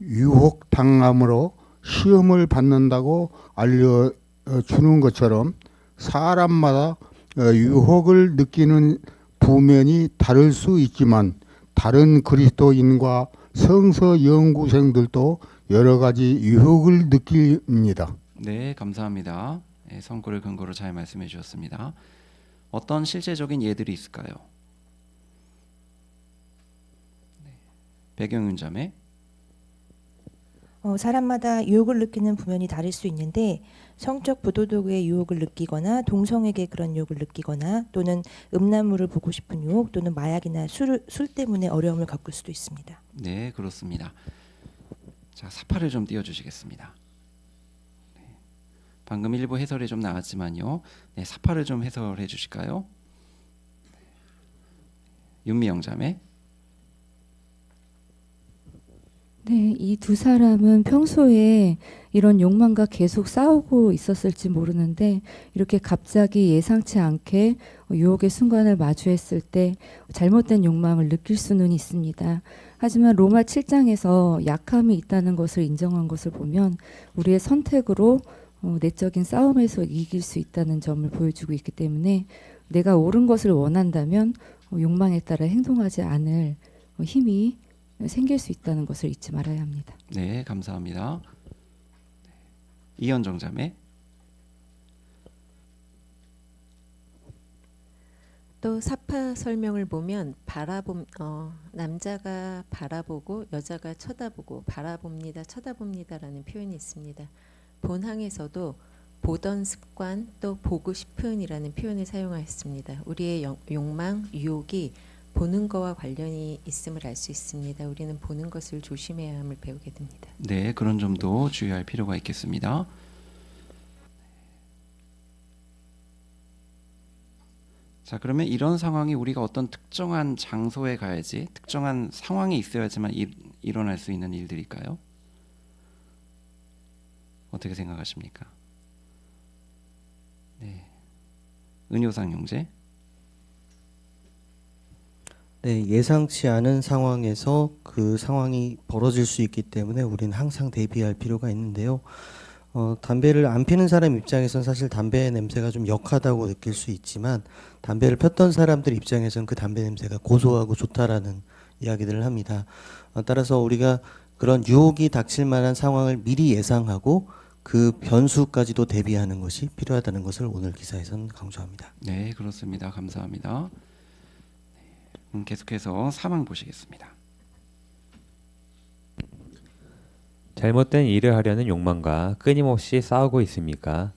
유혹당함으로 시험을 받는다고 알려주는 것처럼 사람마다 유혹을 느끼는 부면이 다를 수 있지만 다른 그리스도인과 성서 연구생들도 여러 가지 유혹을 느낍니다. 네, 감사합니다. 네, 성구를 근거로 잘 말씀해 주셨습니다. 어떤 실제적인 예들이 있을까요? 네, 배경윤 자매. 사람마다 유혹을 느끼는 부면이 다를 수 있는데 성적 부도덕의 유혹을 느끼거나 동성에게 그런 유혹을 느끼거나 또는 음란물을 보고 싶은 유혹 또는 마약이나 술 때문에 어려움을 겪을 수도 있습니다. 네, 그렇습니다. 자, 사파를 좀 띄워주시겠습니다. 네. 방금 일부 해설이 좀 나왔지만요. 네, 사파를 좀 해설해 주실까요? 윤미영 자매. 네, 이 두 사람은 평소에 이런 욕망과 계속 싸우고 있었을지 모르는데 이렇게 갑자기 예상치 않게 유혹의 순간을 마주했을 때 잘못된 욕망을 느낄 수는 있습니다. 하지만 로마 7장에서 약함이 있다는 것을 인정한 것을 보면 우리의 선택으로 내적인 싸움에서 이길 수 있다는 점을 보여주고 있기 때문에 내가 옳은 것을 원한다면 욕망에 따라 행동하지 않을 힘이 생길 수 있다는 것을 잊지 말아야 합니다. 네, 감사합니다. 이현정 자매. 또 사파 설명을 보면 남자가 바라보고 여자가 쳐다보고 바라봅니다, 쳐다봅니다라는 표현이 있습니다. 본항에서도 보던 습관 또 보고 싶은이라는 표현을 사용하였습니다. 우리의 욕망, 유혹이 보는 거와 관련이 있음을 알 수 있습니다. 우리는 보는 것을 조심해야 함을 배우게 됩니다. 네, 그런 점도 주의할 필요가 있겠습니다. 자, 그러면 이런 상황이 우리가 어떤 특정한 장소에 가야지, 특정한 상황이 있어야지만 일어날 수 있는 일들일까요? 어떻게 생각하십니까? 네, 은효상 형제. 네, 예상치 않은 상황에서 그 상황이 벌어질 수 있기 때문에 우리는 항상 대비할 필요가 있는데요. 담배를 안 피는 사람 입장에선 사실 담배 냄새가 좀 역하다고 느낄 수 있지만 담배를 폈던 사람들 입장에선 그 담배 냄새가 고소하고 좋다라는 이야기들을 합니다. 따라서 우리가 그런 유혹이 닥칠 만한 상황을 미리 예상하고 그 변수까지도 대비하는 것이 필요하다는 것을 오늘 기사에서는 강조합니다. 네, 그렇습니다. 감사합니다. 계속해서 4방 보시겠습니다. 잘못된 일을 하려는 욕망과 끊임없이 싸우고 있습니까?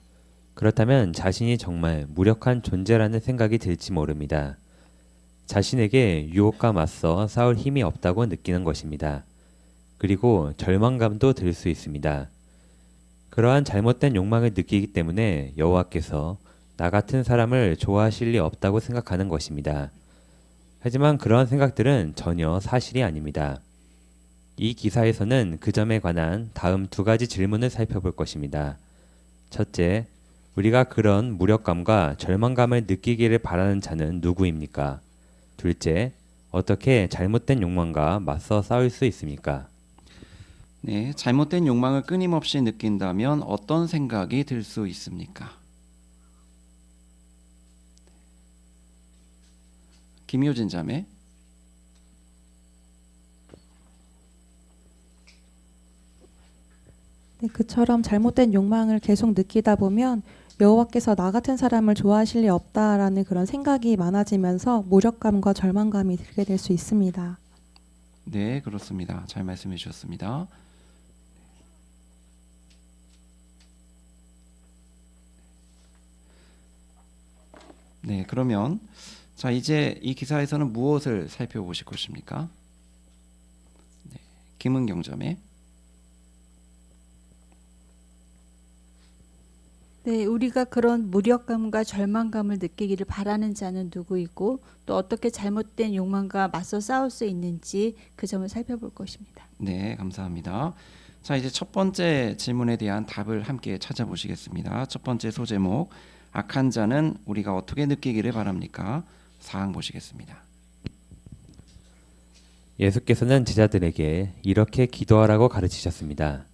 그렇다면 자신이 정말 무력한 존재라는 생각이 들지 모릅니다. 자신에게 유혹과 맞서 싸울 힘이 없다고 느끼는 것입니다. 그리고 절망감도 들 수 있습니다. 그러한 잘못된 욕망을 느끼기 때문에 여호와께서 나 같은 사람을 좋아하실 리 없다고 생각하는 것입니다. 하지만 그러한 생각들은 전혀 사실이 아닙니다. 이 기사에서는 그 점에 관한 다음 두 가지 질문을 살펴볼 것입니다. 첫째, 우리가 그런 무력감과 절망감을 느끼기를 바라는 자는 누구입니까? 둘째, 어떻게 잘못된 욕망과 맞서 싸울 수 있습니까? 네, 잘못된 욕망을 끊임없이 느낀다면 어떤 생각이 들 수 있습니까? 김효진 자매. 네, 그처럼 잘못된 욕망을 계속 느끼다 보면 여호와께서 나 같은 사람을 좋아하실 리 없다라는 그런 생각이 많아지면서 무력감과 절망감이 들게 될 수 있습니다. 네, 그렇습니다. 잘 말씀해 주셨습니다. 네, 그러면 자, 이제 이 기사에서는 무엇을 살펴보실 것입니까? 네, 김은경 자매. 네, 우리가 그런 무력감과 절망감을 느끼기를 바라는 자는 누구이고 또 어떻게 잘못된 욕망과 맞서 싸울 수 있는지 그 점을 살펴볼 것입니다. 네, 감사합니다. 자, 이제 첫 번째 질문에 대한 답을 함께 찾아보시겠습니다. 첫 번째 소제목, 악한 자는 우리가 어떻게 느끼기를 바랍니까? 사항 보시겠습니다. 예수께서는 제자들에게 이렇게 기도하라고 가르치셨습니다.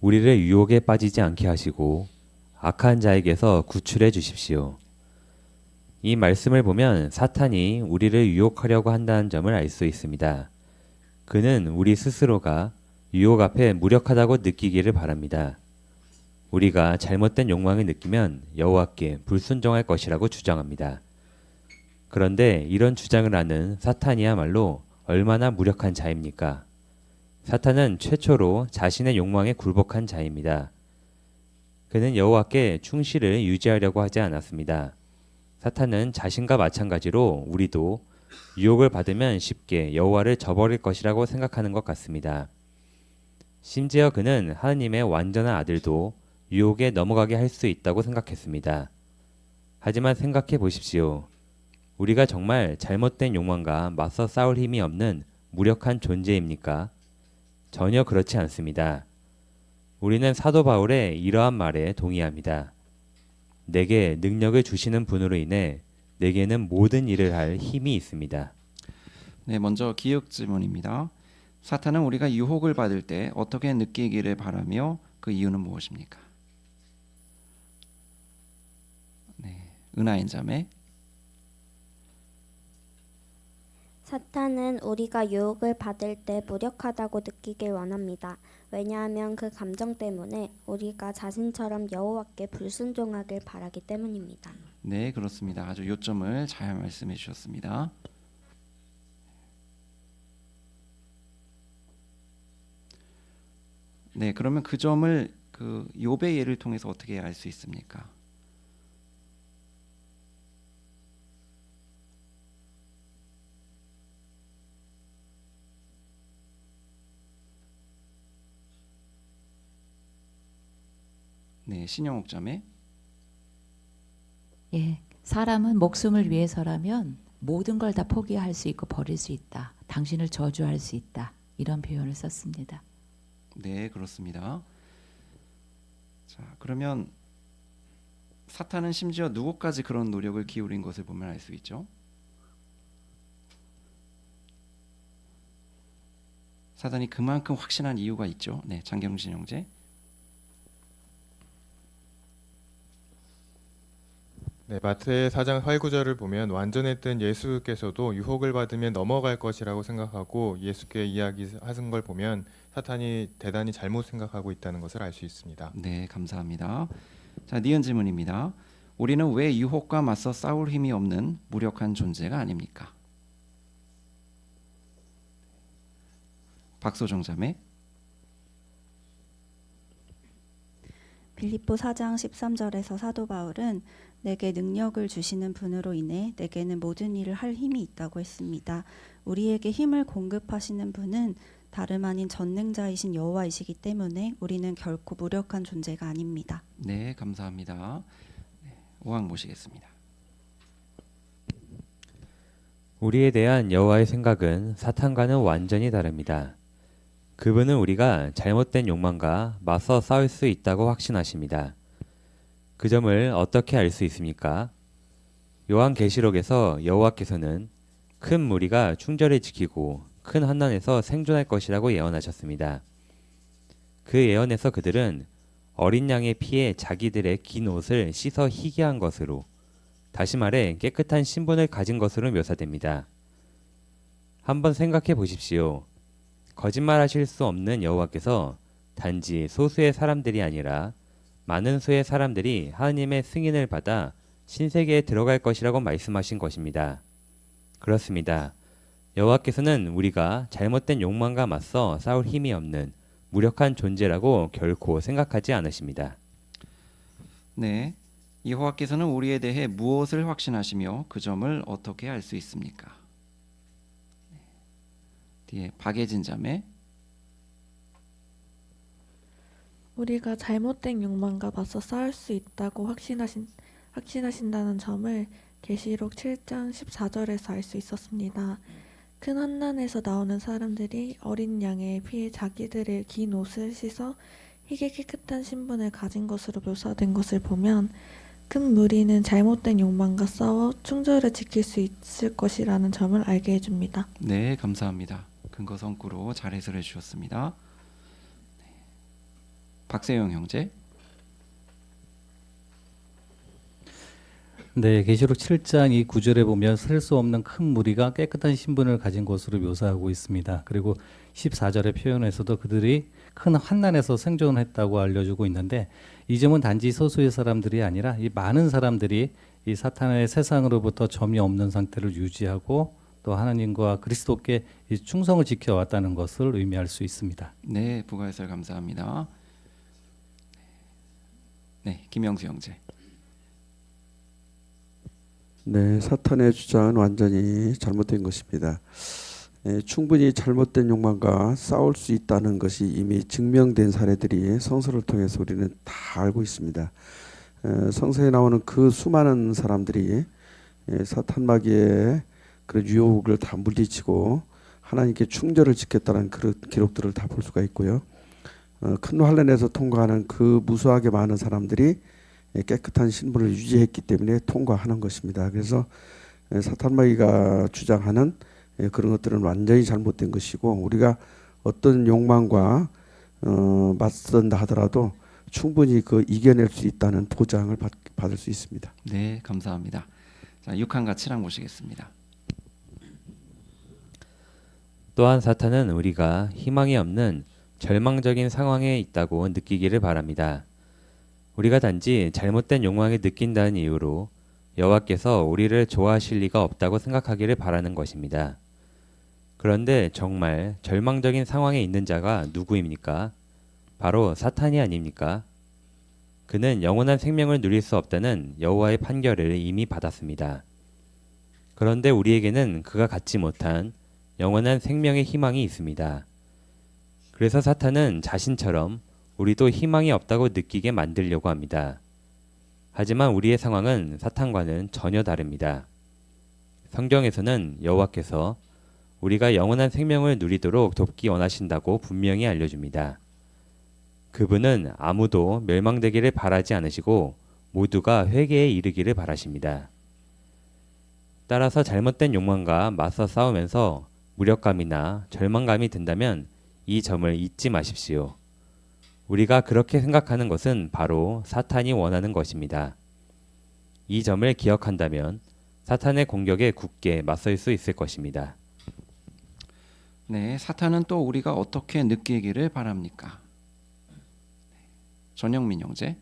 우리를 유혹에 빠지지 않게 하시고 악한 자에게서 구출해 주십시오. 이 말씀을 보면 사탄이 우리를 유혹하려고 한다는 점을 알 수 있습니다. 그는 우리 스스로가 유혹 앞에 무력하다고 느끼기를 바랍니다. 우리가 잘못된 욕망을 느끼면 여호와께 불순종할 것이라고 주장합니다. 그런데 이런 주장을 하는 사탄이야말로 얼마나 무력한 자입니까? 사탄은 최초로 자신의 욕망에 굴복한 자입니다. 그는 여호와께 충실을 유지하려고 하지 않았습니다. 사탄은 자신과 마찬가지로 우리도 유혹을 받으면 쉽게 여호와를 저버릴 것이라고 생각하는 것 같습니다. 심지어 그는 하느님의 완전한 아들도 유혹에 넘어가게 할 수 있다고 생각했습니다. 하지만 생각해 보십시오. 우리가 정말 잘못된 욕망과 맞서 싸울 힘이 없는 무력한 존재입니까? 전혀 그렇지 않습니다. 우리는 사도 바울의 이러한 말에 동의합니다. 내게 능력을 주시는 분으로 인해 내게는 모든 일을 할 힘이 있습니다. 네, 먼저 기억 질문입니다. 사탄은 우리가 유혹을 받을 때 어떻게 느끼기를 바라며 그 이유는 무엇입니까? 네, 은하인 자매. 사탄은 우리가 유혹을 받을 때 무력하다고 느끼길 원합니다. 왜냐하면 그 감정 때문에 우리가 자신처럼 여호와께 불순종하길 바라기 때문입니다. 네, 그렇습니다. 아주 요점을 잘 말씀해 주셨습니다. 네, 그러면 그 점을 그 욥의 예를 통해서 어떻게 알 수 있습니까? 네, 신영옥 자매. 예, 사람은 목숨을 위해서라면 모든 걸 다 포기할 수 있고 버릴 수 있다. 당신을 저주할 수 있다. 이런 표현을 썼습니다. 네, 그렇습니다. 자, 그러면 사탄은 심지어 누구까지 그런 노력을 기울인 것을 보면 알 수 있죠. 사탄이 그만큼 확신한 이유가 있죠. 네, 장경진 형제. 네, 마태 4장 8, 9절을 보면 완전했던 예수께서도 유혹을 받으면 넘어갈 것이라고 생각하고 예수께 이야기하신 걸 보면 사탄이 대단히 잘못 생각하고 있다는 것을 알 수 있습니다. 네, 감사합니다. 자, 니은 질문입니다. 우리는 왜 유혹과 맞서 싸울 힘이 없는 무력한 존재가 아닙니까? 박소정 자매. 빌립보 4장 13절에서 사도 바울은 내게 능력을 주시는 분으로 인해 내게는 모든 일을 할 힘이 있다고 했습니다. 우리에게 힘을 공급하시는 분은 다름 아닌 전능자이신 여호와이시기 때문에 우리는 결코 무력한 존재가 아닙니다. 네, 감사합니다. 네, 오왕 모시겠습니다. 우리에 대한 여호와의 생각은 사탄과는 완전히 다릅니다. 그분은 우리가 잘못된 욕망과 맞서 싸울 수 있다고 확신하십니다. 그 점을 어떻게 알 수 있습니까? 요한계시록에서 여호와께서는 큰 무리가 충절을 지키고 큰 환난에서 생존할 것이라고 예언하셨습니다. 그 예언에서 그들은 어린 양의 피에 자기들의 긴 옷을 씻어 희게 한 것으로, 다시 말해 깨끗한 신분을 가진 것으로 묘사됩니다. 한번 생각해 보십시오. 거짓말하실 수 없는 여호와께서 단지 소수의 사람들이 아니라 많은 수의 사람들이 하느님의 승인을 받아 신세계에 들어갈 것이라고 말씀하신 것입니다. 그렇습니다. 여호와께서는 우리가 잘못된 욕망과 맞서 싸울 힘이 없는 무력한 존재라고 결코 생각하지 않으십니다. 네, 여호와께서는 우리에 대해 무엇을 확신하시며 그 점을 어떻게 알 수 있습니까? 뒤에 박예진 자매. 우리가 잘못된 욕망과 맞서 싸울 수 있다고 확신하신다는 점을 계시록 7장 14절에서 알 수 있었습니다. 큰 환난에서 나오는 사람들이 어린 양의 피에 자기들의 긴 옷을 씻어 희게 깨끗한 신분을 가진 것으로 묘사된 것을 보면 큰 무리는 잘못된 욕망과 싸워 충절을 지킬 수 있을 것이라는 점을 알게 해줍니다. 네, 감사합니다. 근거 성구로 잘 해설해 주셨습니다. 네. 박세영 형제. 네, 계시록 7장 이 9절에 보면 셀 수 없는 큰 무리가 깨끗한 신분을 가진 것으로 묘사하고 있습니다. 그리고 14절의 표현에서도 그들이 큰 환난에서 생존했다고 알려주고 있는데, 이 점은 단지 소수의 사람들이 아니라 이 많은 사람들이 이 사탄의 세상으로부터 점이 없는 상태를 유지하고 또 하나님과 그리스도께 이 충성을 지켜왔다는 것을 의미할 수 있습니다. 네, 부가 해설 감사합니다. 네, 김영수 형제. 네, 사탄의 주장은 완전히 잘못된 것입니다. 충분히 잘못된 욕망과 싸울 수 있다는 것이 이미 증명된 사례들이 성서를 통해서 우리는 다 알고 있습니다. 성서에 나오는 그 수많은 사람들이 사탄 마귀의 그런 유혹을 다 물리치고 하나님께 충절을 지켰다는 그런 기록들을 다 볼 수가 있고요. 큰 환난에서 통과하는 그 무수하게 많은 사람들이 깨끗한 신분을 유지했기 때문에 통과하는 것입니다. 그래서 사탄 마귀가 주장하는 그런 것들은 완전히 잘못된 것이고, 우리가 어떤 욕망과 맞선다 하더라도 충분히 그 이겨낼 수 있다는 보장을 받을 수 있습니다. 네, 감사합니다. 자, 6항과 7항 보시겠습니다. 또한 사탄은 우리가 희망이 없는 절망적인 상황에 있다고 느끼기를 바랍니다. 우리가 단지 잘못된 욕망을 느낀다는 이유로 여호와께서 우리를 좋아하실 리가 없다고 생각하기를 바라는 것입니다. 그런데 정말 절망적인 상황에 있는 자가 누구입니까? 바로 사탄이 아닙니까? 그는 영원한 생명을 누릴 수 없다는 여호와의 판결을 이미 받았습니다. 그런데 우리에게는 그가 갖지 못한 영원한 생명의 희망이 있습니다. 그래서 사탄은 자신처럼 우리도 희망이 없다고 느끼게 만들려고 합니다. 하지만 우리의 상황은 사탄과는 전혀 다릅니다. 성경에서는 여호와께서 우리가 영원한 생명을 누리도록 돕기 원하신다고 분명히 알려줍니다. 그분은 아무도 멸망되기를 바라지 않으시고 모두가 회개에 이르기를 바라십니다. 따라서 잘못된 욕망과 맞서 싸우면서 무력감이나 절망감이 든다면 이 점을 잊지 마십시오. 우리가 그렇게 생각하는 것은 바로 사탄이 원하는 것입니다. 이 점을 기억한다면 사탄의 공격에 굳게 맞설 수 있을 것입니다. 네, 사탄은 또 우리가 어떻게 느끼기를 바랍니까? 전영민 형제.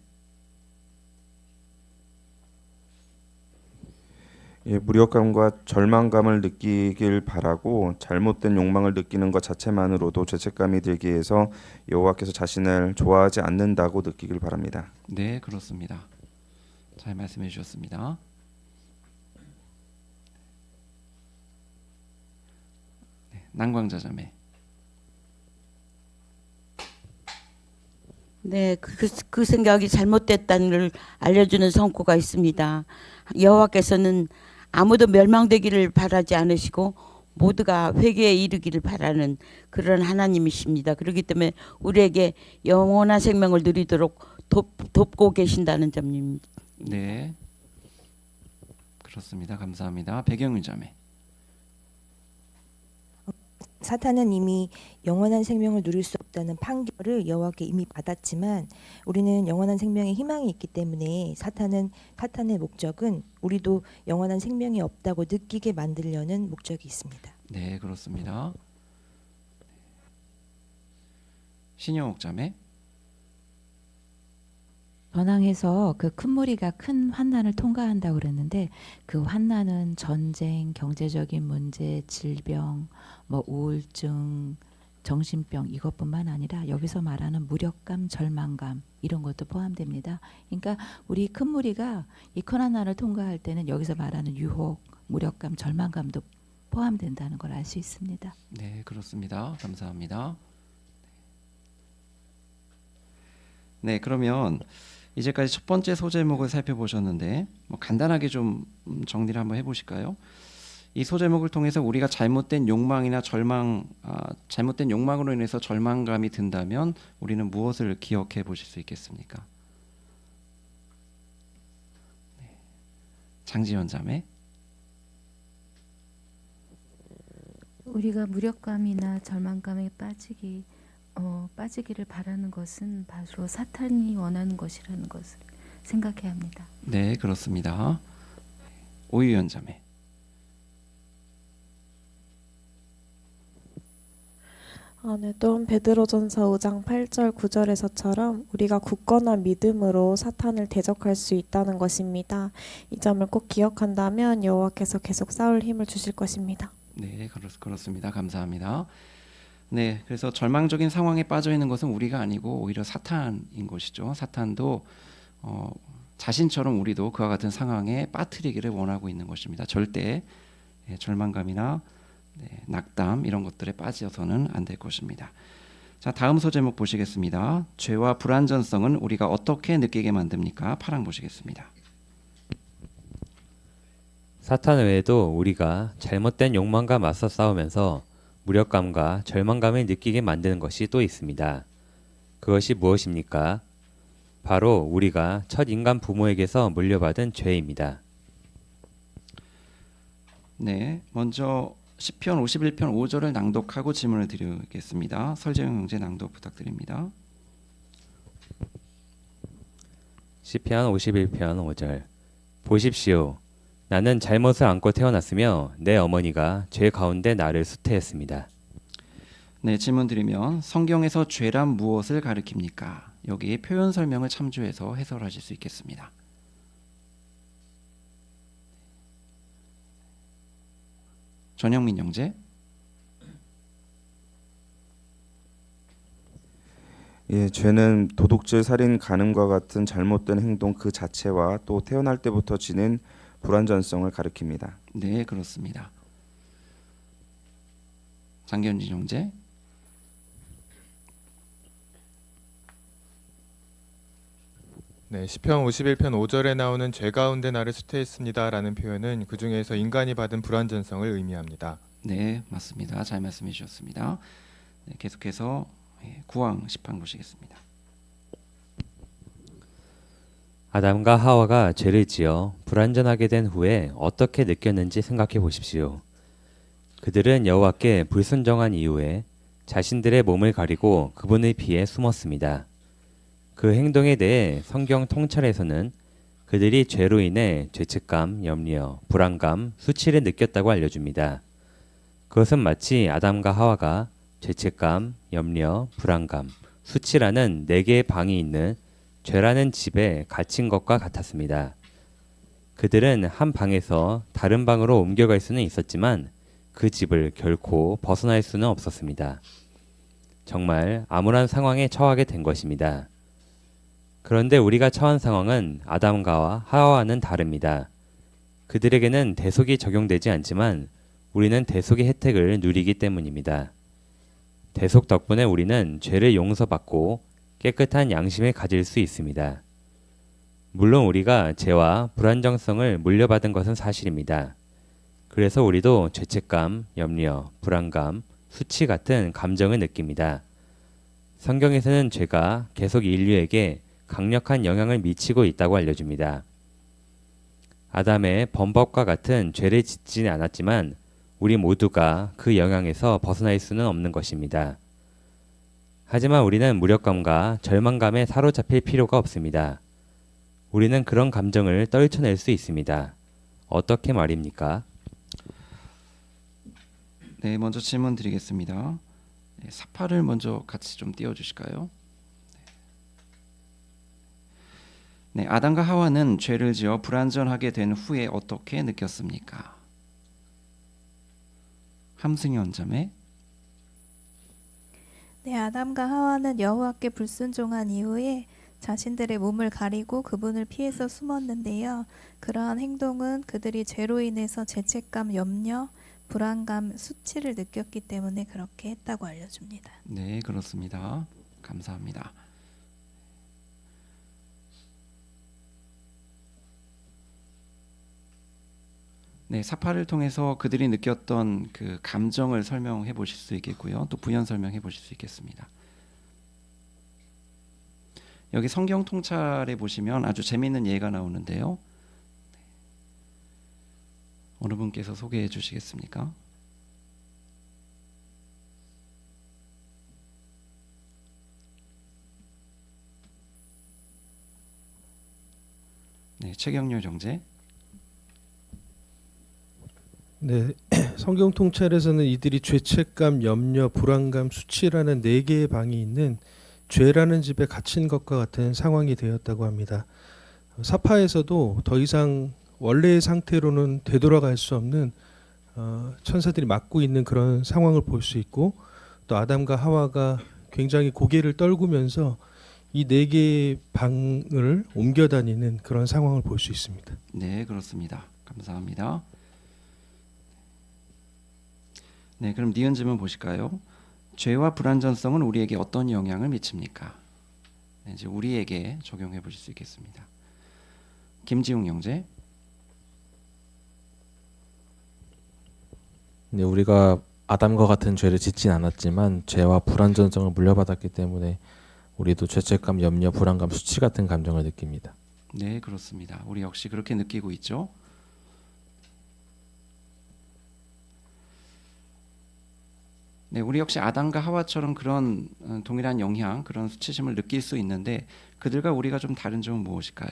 무력감과 절망감을 느끼길 바라고 잘못된 욕망을 느끼는 것 자체만으로도 죄책감이 들게 해서 여호와께서 자신을 좋아하지 않는다고 느끼길 바랍니다. 네, 그렇습니다. 잘 말씀해 주셨습니다. 네, 난광자 자매. 네, 그 생각이 잘못됐다는 걸 알려주는 성구가 있습니다. 여호와께서는 아무도 멸망되기를 바라지 않으시고 모두가 회개에 이르기를 바라는 그런 하나님이십니다. 그렇기 때문에 우리에게 영원한 생명을 누리도록 돕고 계신다는 점입니다. 네, 그렇습니다. 감사합니다. 배경윤 자매. 사탄은 이미 영원한 생명을 누릴 수 없다는 판결을 여호와께 이미 받았지만 우리는 영원한 생명의 희망이 있기 때문에 사탄의 목적은 우리도 영원한 생명이 없다고 느끼게 만들려는 목적이 있습니다. 네, 그렇습니다. 신영옥 자매. 전항에서 그 큰 무리가 큰 환난을 통과한다고 그랬는데 그 환난은 전쟁, 경제적인 문제, 질병, 뭐 우울증, 정신병 이것뿐만 아니라 여기서 말하는 무력감, 절망감 이런 것도 포함됩니다. 그러니까 우리 큰 무리가 이 큰 환난을 통과할 때는 여기서 말하는 유혹, 무력감, 절망감도 포함된다는 걸 알 수 있습니다. 네, 그렇습니다. 감사합니다. 네, 그러면 이제까지 첫 번째 소제목을 살펴보셨는데 간단하게 좀 정리를 한번 해보실까요? 이 소제목을 통해서 우리가 잘못된 욕망이나 잘못된 욕망으로 인해서 절망감이 든다면 우리는 무엇을 기억해 보실 수 있겠습니까? 네. 장지연 자매. 우리가 무력감이나 절망감에 빠지기를 바라는 것은 바로 사탄이 원하는 것이라는 것을 생각해야 합니다. 네, 그렇습니다. 오유연 자매. 네, 또한 베드로전서 5장 8절 9절에서처럼 우리가 굳건한 믿음으로 사탄을 대적할 수 있다는 것입니다. 이 점을 꼭 기억한다면 여호와께서 계속 싸울 힘을 주실 것입니다. 네, 그렇습니다. 감사합니다. 네, 그래서 절망적인 상황에 빠져 있는 것은 우리가 아니고 오히려 사탄인 것이죠. 사탄도 자신처럼 우리도 그와 같은 상황에 빠뜨리기를 원하고 있는 것입니다. 절대 절망감이나 낙담 이런 것들에 빠져서는 안 될 것입니다. 자, 다음 소제목 보시겠습니다. 죄와 불완전성은 우리가 어떻게 느끼게 만듭니까? 파랑 보시겠습니다. 사탄 외에도 우리가 잘못된 욕망과 맞서 싸우면서 무력감과 절망감을 느끼게 만드는 것이 또 있습니다. 그것이 무엇입니까? 바로 우리가 첫 인간 부모에게서 물려받은 죄입니다. 네, 먼저 시편 51편 5절을 낭독하고 질문을 드리겠습니다. 설재용 형제 낭독 부탁드립니다. 시편 51편 5절. 보십시오. 나는 잘못을 안고 태어났으며 내 어머니가 죄 가운데 나를 수태했습니다. 네, 질문 드리면 성경에서 죄란 무엇을 가리킵니까? 여기 표현 설명을 참조해서 해설하실 수 있겠습니다. 전영민 형제. 예, 죄는 도둑질, 살인, 간음과 같은 잘못된 행동 그 자체와 또 태어날 때부터 지닌 불완전성을 가리킵니다. 네, 그렇습니다. 장견진 형제. 네, 시편 51편 5절에 나오는 죄 가운데 나를 수태했습니다라는 표현은 그 중에서 인간이 받은 불완전성을 의미합니다. 네, 맞습니다. 잘 말씀해 주셨습니다. 네, 계속해서 구왕 10판 보시겠습니다. 아담과 하와가 죄를 지어 불완전하게 된 후에 어떻게 느꼈는지 생각해 보십시오. 그들은 여호와께 불순종한 이후에 자신들의 몸을 가리고 그분을 피해 숨었습니다. 그 행동에 대해 성경 통찰에서는 그들이 죄로 인해 죄책감, 염려, 불안감, 수치를 느꼈다고 알려줍니다. 그것은 마치 아담과 하와가 죄책감, 염려, 불안감, 수치라는 4개의 방이 있는 죄라는 집에 갇힌 것과 같았습니다. 그들은 한 방에서 다른 방으로 옮겨갈 수는 있었지만 그 집을 결코 벗어날 수는 없었습니다. 정말 암울한 상황에 처하게 된 것입니다. 그런데 우리가 처한 상황은 아담과 하와와는 다릅니다. 그들에게는 대속이 적용되지 않지만 우리는 대속의 혜택을 누리기 때문입니다. 대속 덕분에 우리는 죄를 용서받고 깨끗한 양심을 가질 수 있습니다. 물론 우리가 죄와 불안정성을 물려받은 것은 사실입니다. 그래서 우리도 죄책감, 염려, 불안감, 수치 같은 감정을 느낍니다. 성경에서는 죄가 계속 인류에게 강력한 영향을 미치고 있다고 알려줍니다. 아담의 범법과 같은 죄를 짓지는 않았지만 우리 모두가 그 영향에서 벗어날 수는 없는 것입니다. 하지만 우리는 무력감과 절망감에 사로잡힐 필요가 없습니다. 우리는 그런 감정을 떨쳐낼 수 있습니다. 어떻게 말입니까? 네, 먼저 질문 드리겠습니다. 네, 사파를 먼저 같이 좀 띄워주실까요? 네, 아담과 하와는 죄를 지어 불완전하게 된 후에 어떻게 느꼈습니까? 함승현 자매. 네, 아담과 하와는 여호와께 불순종한 이후에 자신들의 몸을 가리고 그분을 피해서 숨었는데요. 그러한 행동은 그들이 죄로 인해서 죄책감, 염려, 불안감, 수치를 느꼈기 때문에 그렇게 했다고 알려줍니다. 네, 그렇습니다. 감사합니다. 네, 사파를 통해서 그들이 느꼈던 그 감정을 설명해 보실 수 있겠고요. 또 부연 설명해 보실 수 있겠습니다. 여기 성경 통찰에 보시면 아주 재미있는 예가 나오는데요. 어느 분께서 소개해 주시겠습니까? 네, 최경렬 정제. 네, 성경 통찰에서는 이들이 죄책감, 염려, 불안감, 수치라는 4개의 방이 있는 죄라는 집에 갇힌 것과 같은 상황이 되었다고 합니다. 사파에서도 더 이상 원래의 상태로는 되돌아갈 수 없는 천사들이 맡고 있는 그런 상황을 볼 수 있고, 또 아담과 하와가 굉장히 고개를 떨구면서 이 네 개의 방을 옮겨 다니는 그런 상황을 볼 수 있습니다. 네, 그렇습니다. 감사합니다. 네, 그럼 니은 질문 보실까요? 죄와 불완전성은 우리에게 어떤 영향을 미칩니까? 네, 이제 우리에게 적용해 보실 수 있겠습니다. 김지웅 형제. 네, 우리가 아담과 같은 죄를 짓진 않았지만 죄와 불완전성을 물려받았기 때문에 우리도 죄책감, 염려, 불안감, 수치 같은 감정을 느낍니다. 네, 그렇습니다. 우리 역시 그렇게 느끼고 있죠. 네, 우리 역시 아담과 하와처럼 그런 동일한 영향, 그런 수치심을 느낄 수 있는데 그들과 우리가 좀 다른 점은 무엇일까요?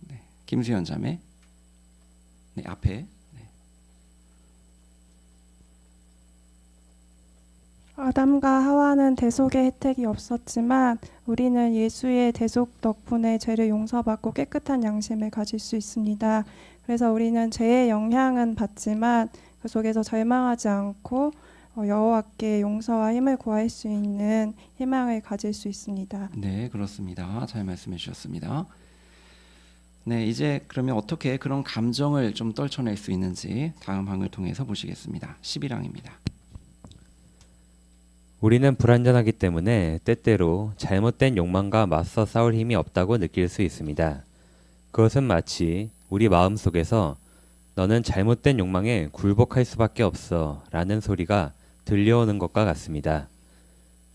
네, 김수현 자매. 네, 앞에. 아담과 하와는 대속의 혜택이 없었지만 우리는 예수의 대속 덕분에 죄를 용서받고 깨끗한 양심을 가질 수 있습니다. 그래서 우리는 죄의 영향은 받지만 그 속에서 절망하지 않고 여호와께 용서와 힘을 구할 수 있는 희망을 가질 수 있습니다. 네, 그렇습니다. 잘 말씀해 주셨습니다. 네, 이제 그러면 어떻게 그런 감정을 좀 떨쳐낼 수 있는지 다음 항을 통해서 보시겠습니다. 11항입니다. 우리는 불완전하기 때문에 때때로 잘못된 욕망과 맞서 싸울 힘이 없다고 느낄 수 있습니다. 그것은 마치 우리 마음속에서 너는 잘못된 욕망에 굴복할 수밖에 없어 라는 소리가 들려오는 것과 같습니다.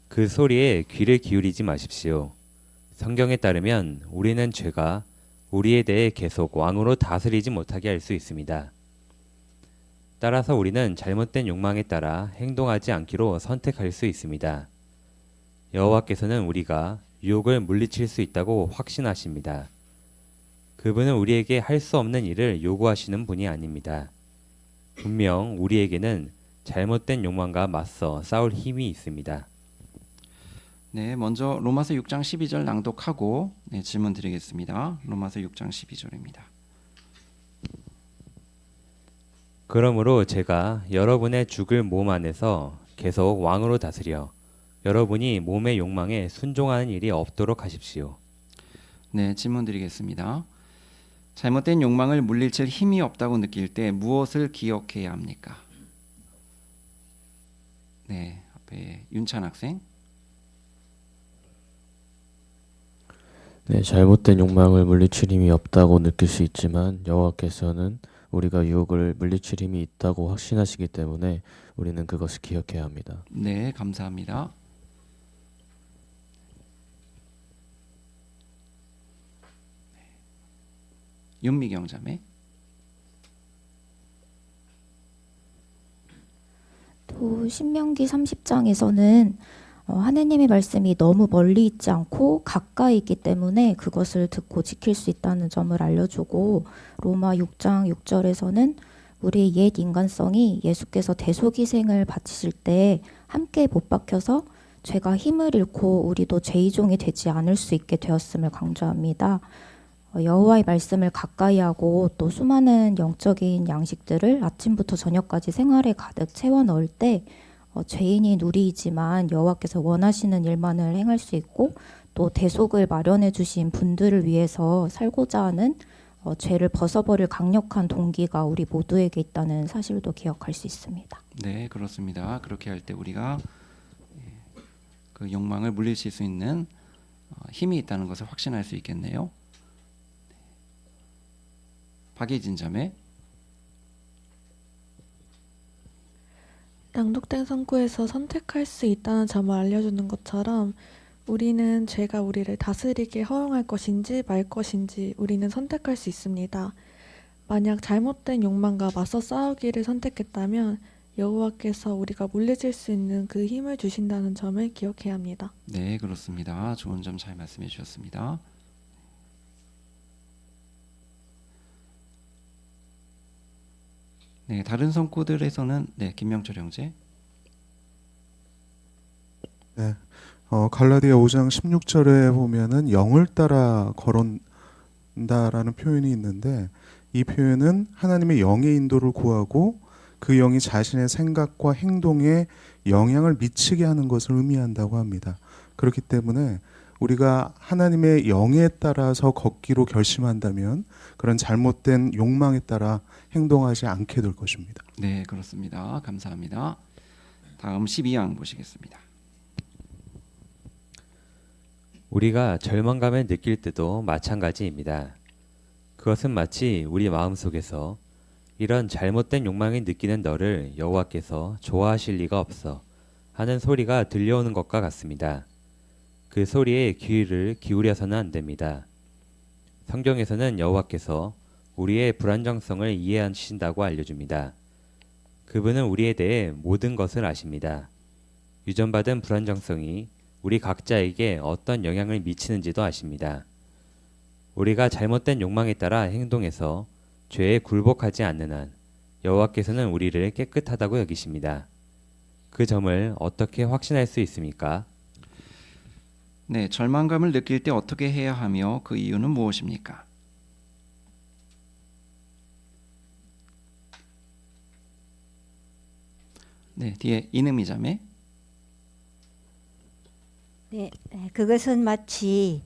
그 소리에 귀를 기울이지 마십시오. 성경에 따르면 우리는 죄가 우리에 대해 계속 왕으로 다스리지 못하게 할 수 있습니다. 따라서 우리는 잘못된 욕망에 따라 행동하지 않기로 선택할 수 있습니다. 여호와께서는 우리가 유혹을 물리칠 수 있다고 확신하십니다. 그분은 우리에게 할 수 없는 일을 요구하시는 분이 아닙니다. 분명 우리에게는 잘못된 욕망과 맞서 싸울 힘이 있습니다. 네, 먼저 로마서 6장 12절 낭독하고 질문 드리겠습니다. 로마서 6장 12절입니다. 그러므로 제가 여러분의 죽을 몸 안에서 계속 왕으로 다스려 여러분이 몸의 욕망에 순종하는 일이 없도록 하십시오. 네, 질문 드리겠습니다. 잘못된 욕망을 물리칠 힘이 없다고 느낄 때 무엇을 기억해야 합니까? 네, 앞에 윤찬 학생. 네, 잘못된 욕망을 물리칠 힘이 없다고 느낄 수 있지만 여호와께서는 우리가 유혹을 물리칠 힘이 있다고 확신하시기 때문에 우리는 그것을 기억해야 합니다. 네, 감사합니다. 윤미경 자매. 또 신명기 30장에서는 하느님의 말씀이 너무 멀리 있지 않고 가까이 있기 때문에 그것을 듣고 지킬 수 있다는 점을 알려주고, 로마 6장 6절에서는 우리의 옛 인간성이 예수께서 대속희생을 바치실 때 함께 못 박혀서 죄가 힘을 잃고 우리도 죄의종이 되지 않을 수 있게 되었음을 강조합니다. 여호와의 말씀을 가까이 하고 또 수많은 영적인 양식들을 아침부터 저녁까지 생활에 가득 채워 넣을 때 죄인인 우리이지만 여호와께서 원하시는 일만을 행할 수 있고, 또 대속을 마련해 주신 분들을 위해서 살고자 하는 죄를 벗어버릴 강력한 동기가 우리 모두에게 있다는 사실도 기억할 수 있습니다. 네, 그렇습니다. 그렇게 할 때 우리가 그 욕망을 물리칠 수 있는 힘이 있다는 것을 확신할 수 있겠네요. 박예진 자매. 낭독된 선구에서 선택할 수 있다는 점을 알려주는 것처럼 우리는 죄가 우리를 다스리게 허용할 것인지 말 것인지 우리는 선택할 수 있습니다. 만약 잘못된 욕망과 맞서 싸우기를 선택했다면 여호와께서 우리가 물리칠 수 있는 그 힘을 주신다는 점을 기억해야 합니다. 네, 그렇습니다. 좋은 점 잘 말씀해 주셨습니다. 네, 다른 선구들에서는 김명철 형제. 네, 갈라디아 5장 16절에 보면은 영을 따라 걸은다라는 표현이 있는데, 이 표현은 하나님의 영의 인도를 구하고 그 영이 자신의 생각과 행동에 영향을 미치게 하는 것을 의미한다고 합니다. 그렇기 때문에 우리가 하나님의 영에 따라서 걷기로 결심한다면 그런 잘못된 욕망에 따라 행동하지 않게 될 것입니다. 네, 그렇습니다. 감사합니다. 다음 12양 보시겠습니다. 우리가 절망감을 느낄 때도 마찬가지입니다. 그것은 마치 우리 마음속에서 이런 잘못된 욕망을 느끼는 너를 여호와께서 좋아하실 리가 없어 하는 소리가 들려오는 것과 같습니다. 그 소리에 귀를 기울여서는 안 됩니다. 성경에서는 여호와께서 우리의 불안정성을 이해하신다고 알려줍니다. 그분은 우리에 대해 모든 것을 아십니다. 유전받은 불안정성이 우리 각자에게 어떤 영향을 미치는지도 아십니다. 우리가 잘못된 욕망에 따라 행동해서 죄에 굴복하지 않는 한 여호와께서는 우리를 깨끗하다고 여기십니다. 그 점을 어떻게 확신할 수 있습니까? 네, 절망감을 느낄 때 어떻게 해야 하며 그 이유는 무엇입니까? 네, 뒤에 이능미 자매. 네, 그것은 마치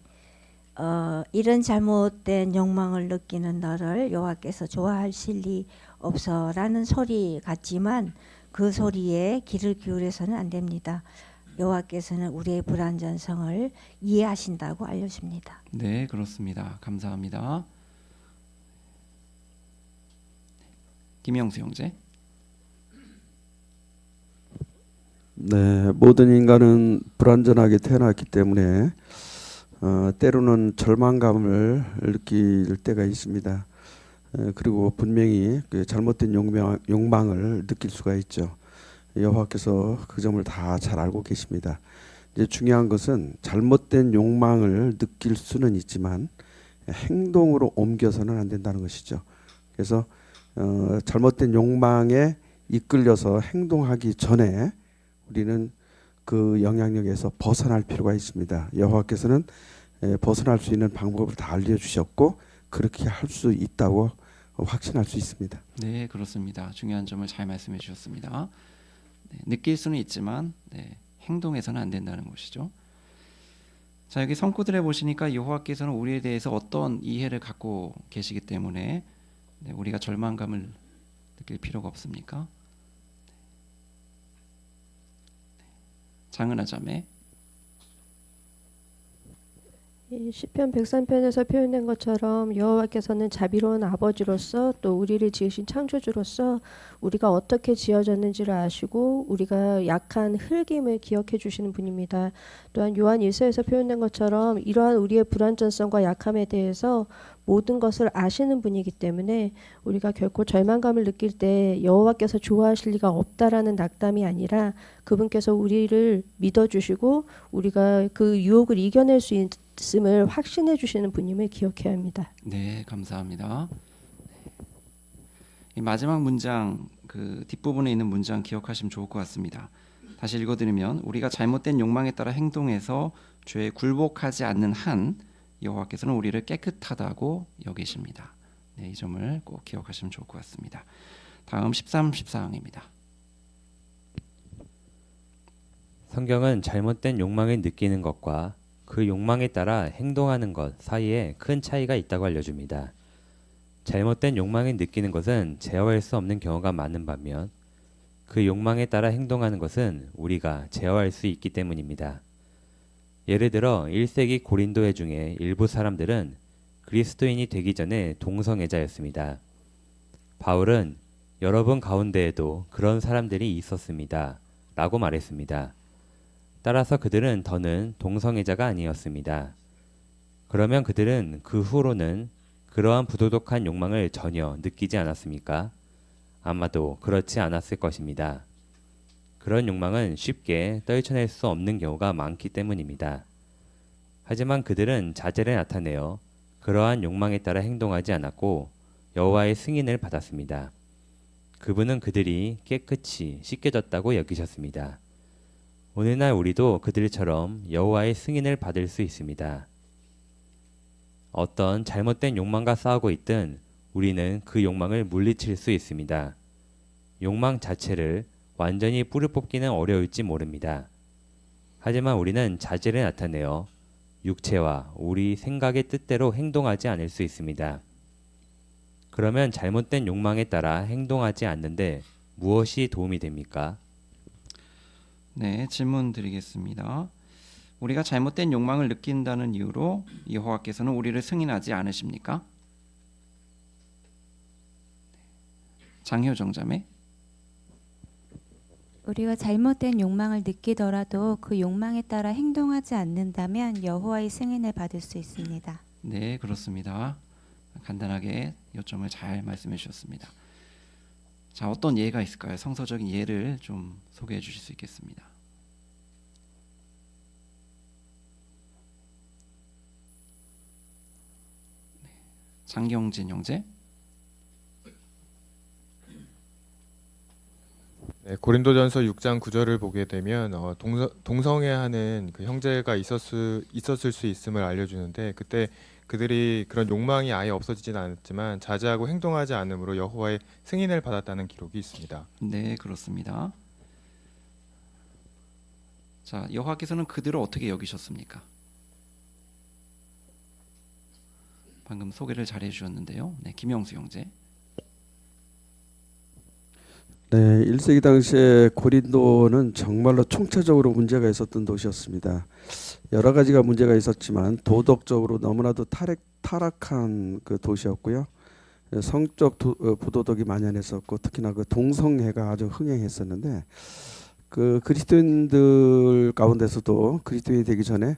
이런 잘못된 욕망을 느끼는 너를 여호와께서 좋아하실 리 없어라는 소리 같지만 그 소리에 귀를 기울여서는 안 됩니다. 여호와께서는 우리의 불완전성을 이해하신다고 알려줍니다. 네, 그렇습니다. 감사합니다. 김영수 형제. 네, 모든 인간은 불완전하게 태어났기 때문에 때로는 절망감을 느낄 때가 있습니다. 그리고 분명히 그 잘못된 욕망을 느낄 수가 있죠. 여호와께서 그 점을 다 잘 알고 계십니다. 이제 중요한 것은 잘못된 욕망을 느낄 수는 있지만 행동으로 옮겨서는 안 된다는 것이죠. 그래서 잘못된 욕망에 이끌려서 행동하기 전에 우리는 그 영향력에서 벗어날 필요가 있습니다. 여호와께서는 벗어날 수 있는 방법을 다 알려주셨고 그렇게 할 수 있다고 확신할 수 있습니다. 네, 그렇습니다. 중요한 점을 잘 말씀해 주셨습니다. 네, 느낄 수는 있지만 행동해서는 안 된다는 것이죠. 자, 여기 성구들에 보시니까 여호와께서는 우리에 대해서 어떤 이해를 갖고 계시기 때문에 우리가 절망감을 느낄 필요가 없습니까? 장은아 자매. 시편 103편에서 표현된 것처럼 여호와께서는 자비로운 아버지로서 또 우리를 지으신 창조주로서 우리가 어떻게 지어졌는지를 아시고 우리가 약한 흙임을 기억해 주시는 분입니다. 또한 요한 1서에서 표현된 것처럼 이러한 우리의 불완전성과 약함에 대해서 모든 것을 아시는 분이기 때문에 우리가 결코 절망감을 느낄 때 여호와께서 좋아하실 리가 없다라는 낙담이 아니라 그분께서 우리를 믿어주시고 우리가 그 유혹을 이겨낼 수 있음을 확신해 주시는 분임을 기억해야 합니다. 네, 감사합니다. 이 마지막 문장, 그 뒷부분에 있는 문장 기억하시면 좋을 것 같습니다. 다시 읽어드리면 우리가 잘못된 욕망에 따라 행동해서 죄에 굴복하지 않는 한 여호와께서는 우리를 깨끗하다고 여기십니다. 네, 이 점을 꼭 기억하시면 좋을 것 같습니다. 다음 13, 14항입니다. 성경은 잘못된 욕망을 느끼는 것과 그 욕망에 따라 행동하는 것 사이에 큰 차이가 있다고 알려줍니다. 잘못된 욕망을 느끼는 것은 제어할 수 없는 경우가 많은 반면 그 욕망에 따라 행동하는 것은 우리가 제어할 수 있기 때문입니다. 예를 들어 1세기 고린도회 중에 일부 사람들은 그리스도인이 되기 전에 동성애자였습니다. 바울은 여러분 가운데에도 그런 사람들이 있었습니다. 라고 말했습니다. 따라서 그들은 더는 동성애자가 아니었습니다. 그러면 그들은 그 후로는 그러한 부도덕한 욕망을 전혀 느끼지 않았습니까? 아마도 그렇지 않았을 것입니다. 그런 욕망은 쉽게 떨쳐낼 수 없는 경우가 많기 때문입니다. 하지만 그들은 자제를 나타내어 그러한 욕망에 따라 행동하지 않았고 여호와의 승인을 받았습니다. 그분은 그들이 깨끗이 씻겨졌다고 여기셨습니다. 오늘날 우리도 그들처럼 여호와의 승인을 받을 수 있습니다. 어떤 잘못된 욕망과 싸우고 있든 우리는 그 욕망을 물리칠 수 있습니다. 욕망 자체를 완전히 뿌리 뽑기는 어려울지 모릅니다. 하지만 우리는 자질을 나타내어 육체와 우리 생각의 뜻대로 행동하지 않을 수 있습니다. 그러면 잘못된 욕망에 따라 행동하지 않는데 무엇이 도움이 됩니까? 네, 질문 드리겠습니다. 우리가 잘못된 욕망을 느낀다는 이유로 여호와께서는 우리를 승인하지 않으십니까? 장효정 자매. 우리가 잘못된 욕망을 느끼더라도 그 욕망에 따라 행동하지 않는다면 여호와의 승인을 받을 수 있습니다. 네, 그렇습니다. 간단하게 요점을 잘 말씀해 주셨습니다. 자, 어떤 예가 있을까요? 성서적인 예를 좀 소개해 주실 수 있겠습니다. 네, 장경진 형제. 네, 고린도전서 6장 9절을 보게 되면 동성애하는 그 형제가 있었을 수 있음을 알려주는데, 그때 그들이 그런 욕망이 아예 없어지진 않았지만 자제하고 행동하지 않음으로 여호와의 승인을 받았다는 기록이 있습니다. 네, 그렇습니다. 자, 여호와께서는 그들을 어떻게 여기셨습니까? 방금 소개를 잘 해주셨는데요. 네, 김영수 형제. 네, 1세기 당시에 고린도는 정말로 총체적으로 문제가 있었던 도시였습니다. 여러 가지가 문제가 있었지만 도덕적으로 너무나도 타락한 그 도시였고요. 성적 부도덕이 만연했었고 특히나 그 동성애가 아주 흥행했었는데, 그 그리스도인들 가운데서도 그리스도인이 되기 전에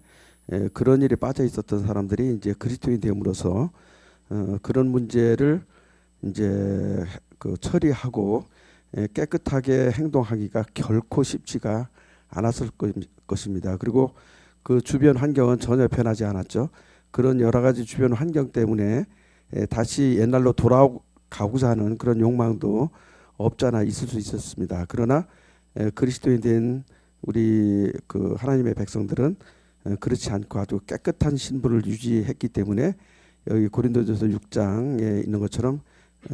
그런 일에 빠져 있었던 사람들이 이제 그리스도인이 됨으로써 그런 문제를 이제 그 처리하고 깨끗하게 행동하기가 결코 쉽지가 않았을 것입니다. 그리고 그 주변 환경은 전혀 변하지 않았죠. 그런 여러 가지 주변 환경 때문에 다시 옛날로 돌아가고자 하는 그런 욕망도 없잖아 있을 수 있었습니다. 그러나 그리스도인 된 우리 그 하나님의 백성들은 그렇지 않고 아주 깨끗한 신분을 유지했기 때문에 여기 고린도전서 6장에 있는 것처럼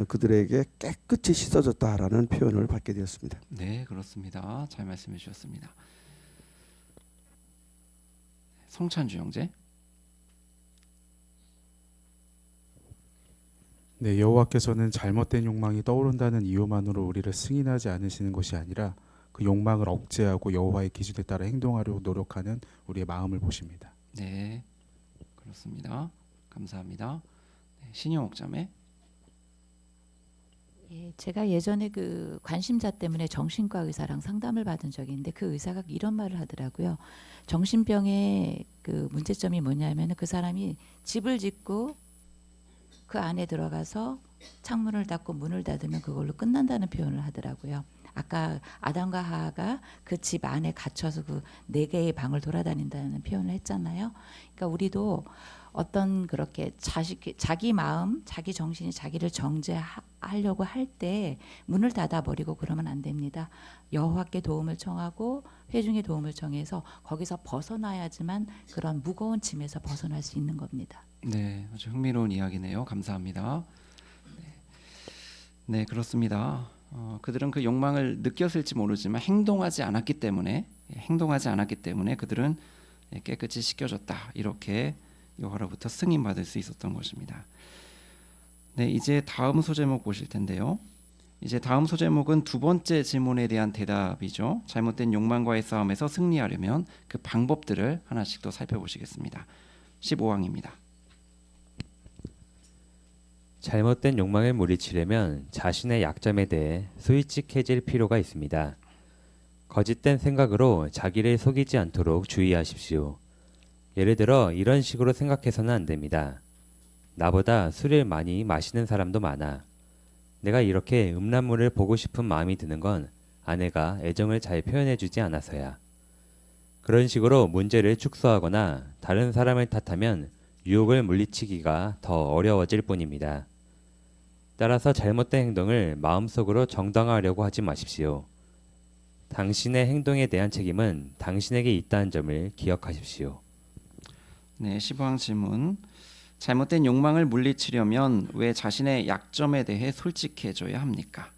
그들에게 깨끗이 씻어졌다라는 표현을 받게 되었습니다. 네, 그렇습니다. 잘 말씀해 주셨습니다. 성찬주 형제. 네, 여호와께서는 잘못된 욕망이 떠오른다는 이유만으로 우리를 승인하지 않으시는 것이 아니라 그 욕망을 억제하고 여호와의 기준에 따라 행동하려고 노력하는 우리의 마음을 보십니다. 네, 그렇습니다. 감사합니다. 네, 신영옥 자매. 예, 제가 예전에 그 관심자 때문에 정신과 의사랑 상담을 받은 적이 있는데 그 의사가 이런 말을 하더라고요. 정신병의 그 문제점이 뭐냐면 그 사람이 집을 짓고 그 안에 들어가서 창문을 닫고 문을 닫으면 그걸로 끝난다는 표현을 하더라고요. 아까 아담과 하하가 그 집 안에 갇혀서 그 4개의 방을 돌아다닌다는 표현을 했잖아요. 그러니까 우리도 어떤 그렇게 자기 마음, 자기 정신이 자기를 정죄하려고 할 때 문을 닫아버리고 그러면 안 됩니다. 여호와께 도움을 청하고 회중의 도움을 청해서 거기서 벗어나야지만 그런 무거운 짐에서 벗어날 수 있는 겁니다. 네, 아주 흥미로운 이야기네요. 감사합니다. 네, 그렇습니다. 그들은 그 욕망을 느꼈을지 모르지만 행동하지 않았기 때문에 그들은 깨끗이 씻겨졌다. 이렇게 여호와로부터 승인받을 수 있었던 것입니다. 네, 이제 다음 소제목 보실 텐데요. 이제 다음 소제목은 두 번째 질문에 대한 대답이죠. 잘못된 욕망과의 싸움에서 승리하려면 그 방법들을 하나씩 더 살펴보시겠습니다. 15항입니다. 잘못된 욕망을 물리치려면 자신의 약점에 대해 솔직해질 필요가 있습니다. 거짓된 생각으로 자기를 속이지 않도록 주의하십시오. 예를 들어 이런 식으로 생각해서는 안 됩니다. 나보다 술을 많이 마시는 사람도 많아. 내가 이렇게 음란물을 보고 싶은 마음이 드는 건 아내가 애정을 잘 표현해주지 않아서야. 그런 식으로 문제를 축소하거나 다른 사람을 탓하면 유혹을 물리치기가 더 어려워질 뿐입니다. 따라서 잘못된 행동을 마음속으로 정당화하려고 하지 마십시오. 당신의 행동에 대한 책임은 당신에게 있다는 점을 기억하십시오. 네, 15항 질문. 잘못된 욕망을 물리치려면 왜 자신의 약점에 대해 솔직해져야 합니까?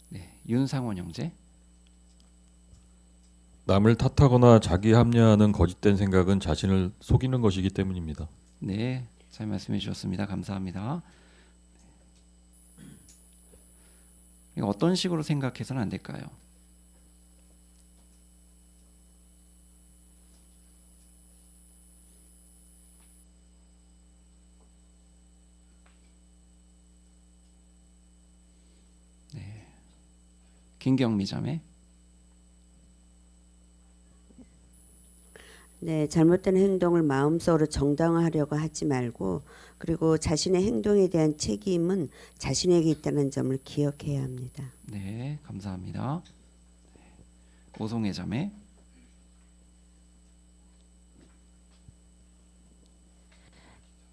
네, 윤상원 형제. 남을 탓하거나 자기 합리화하는 거짓된 생각은 자신을 속이는 것이기 때문입니다. 네, 잘 말씀해 주셨습니다. 감사합니다. 이거 어떤 식으로 생각해서는 안 될까요? 네, 김경미 자매. 네, 잘못된 행동을 마음속으로 정당화하려고 하지 말고 그리고 자신의 행동에 대한 책임은 자신에게 있다는 점을 기억해야 합니다. 네, 감사합니다. 오송혜 자매.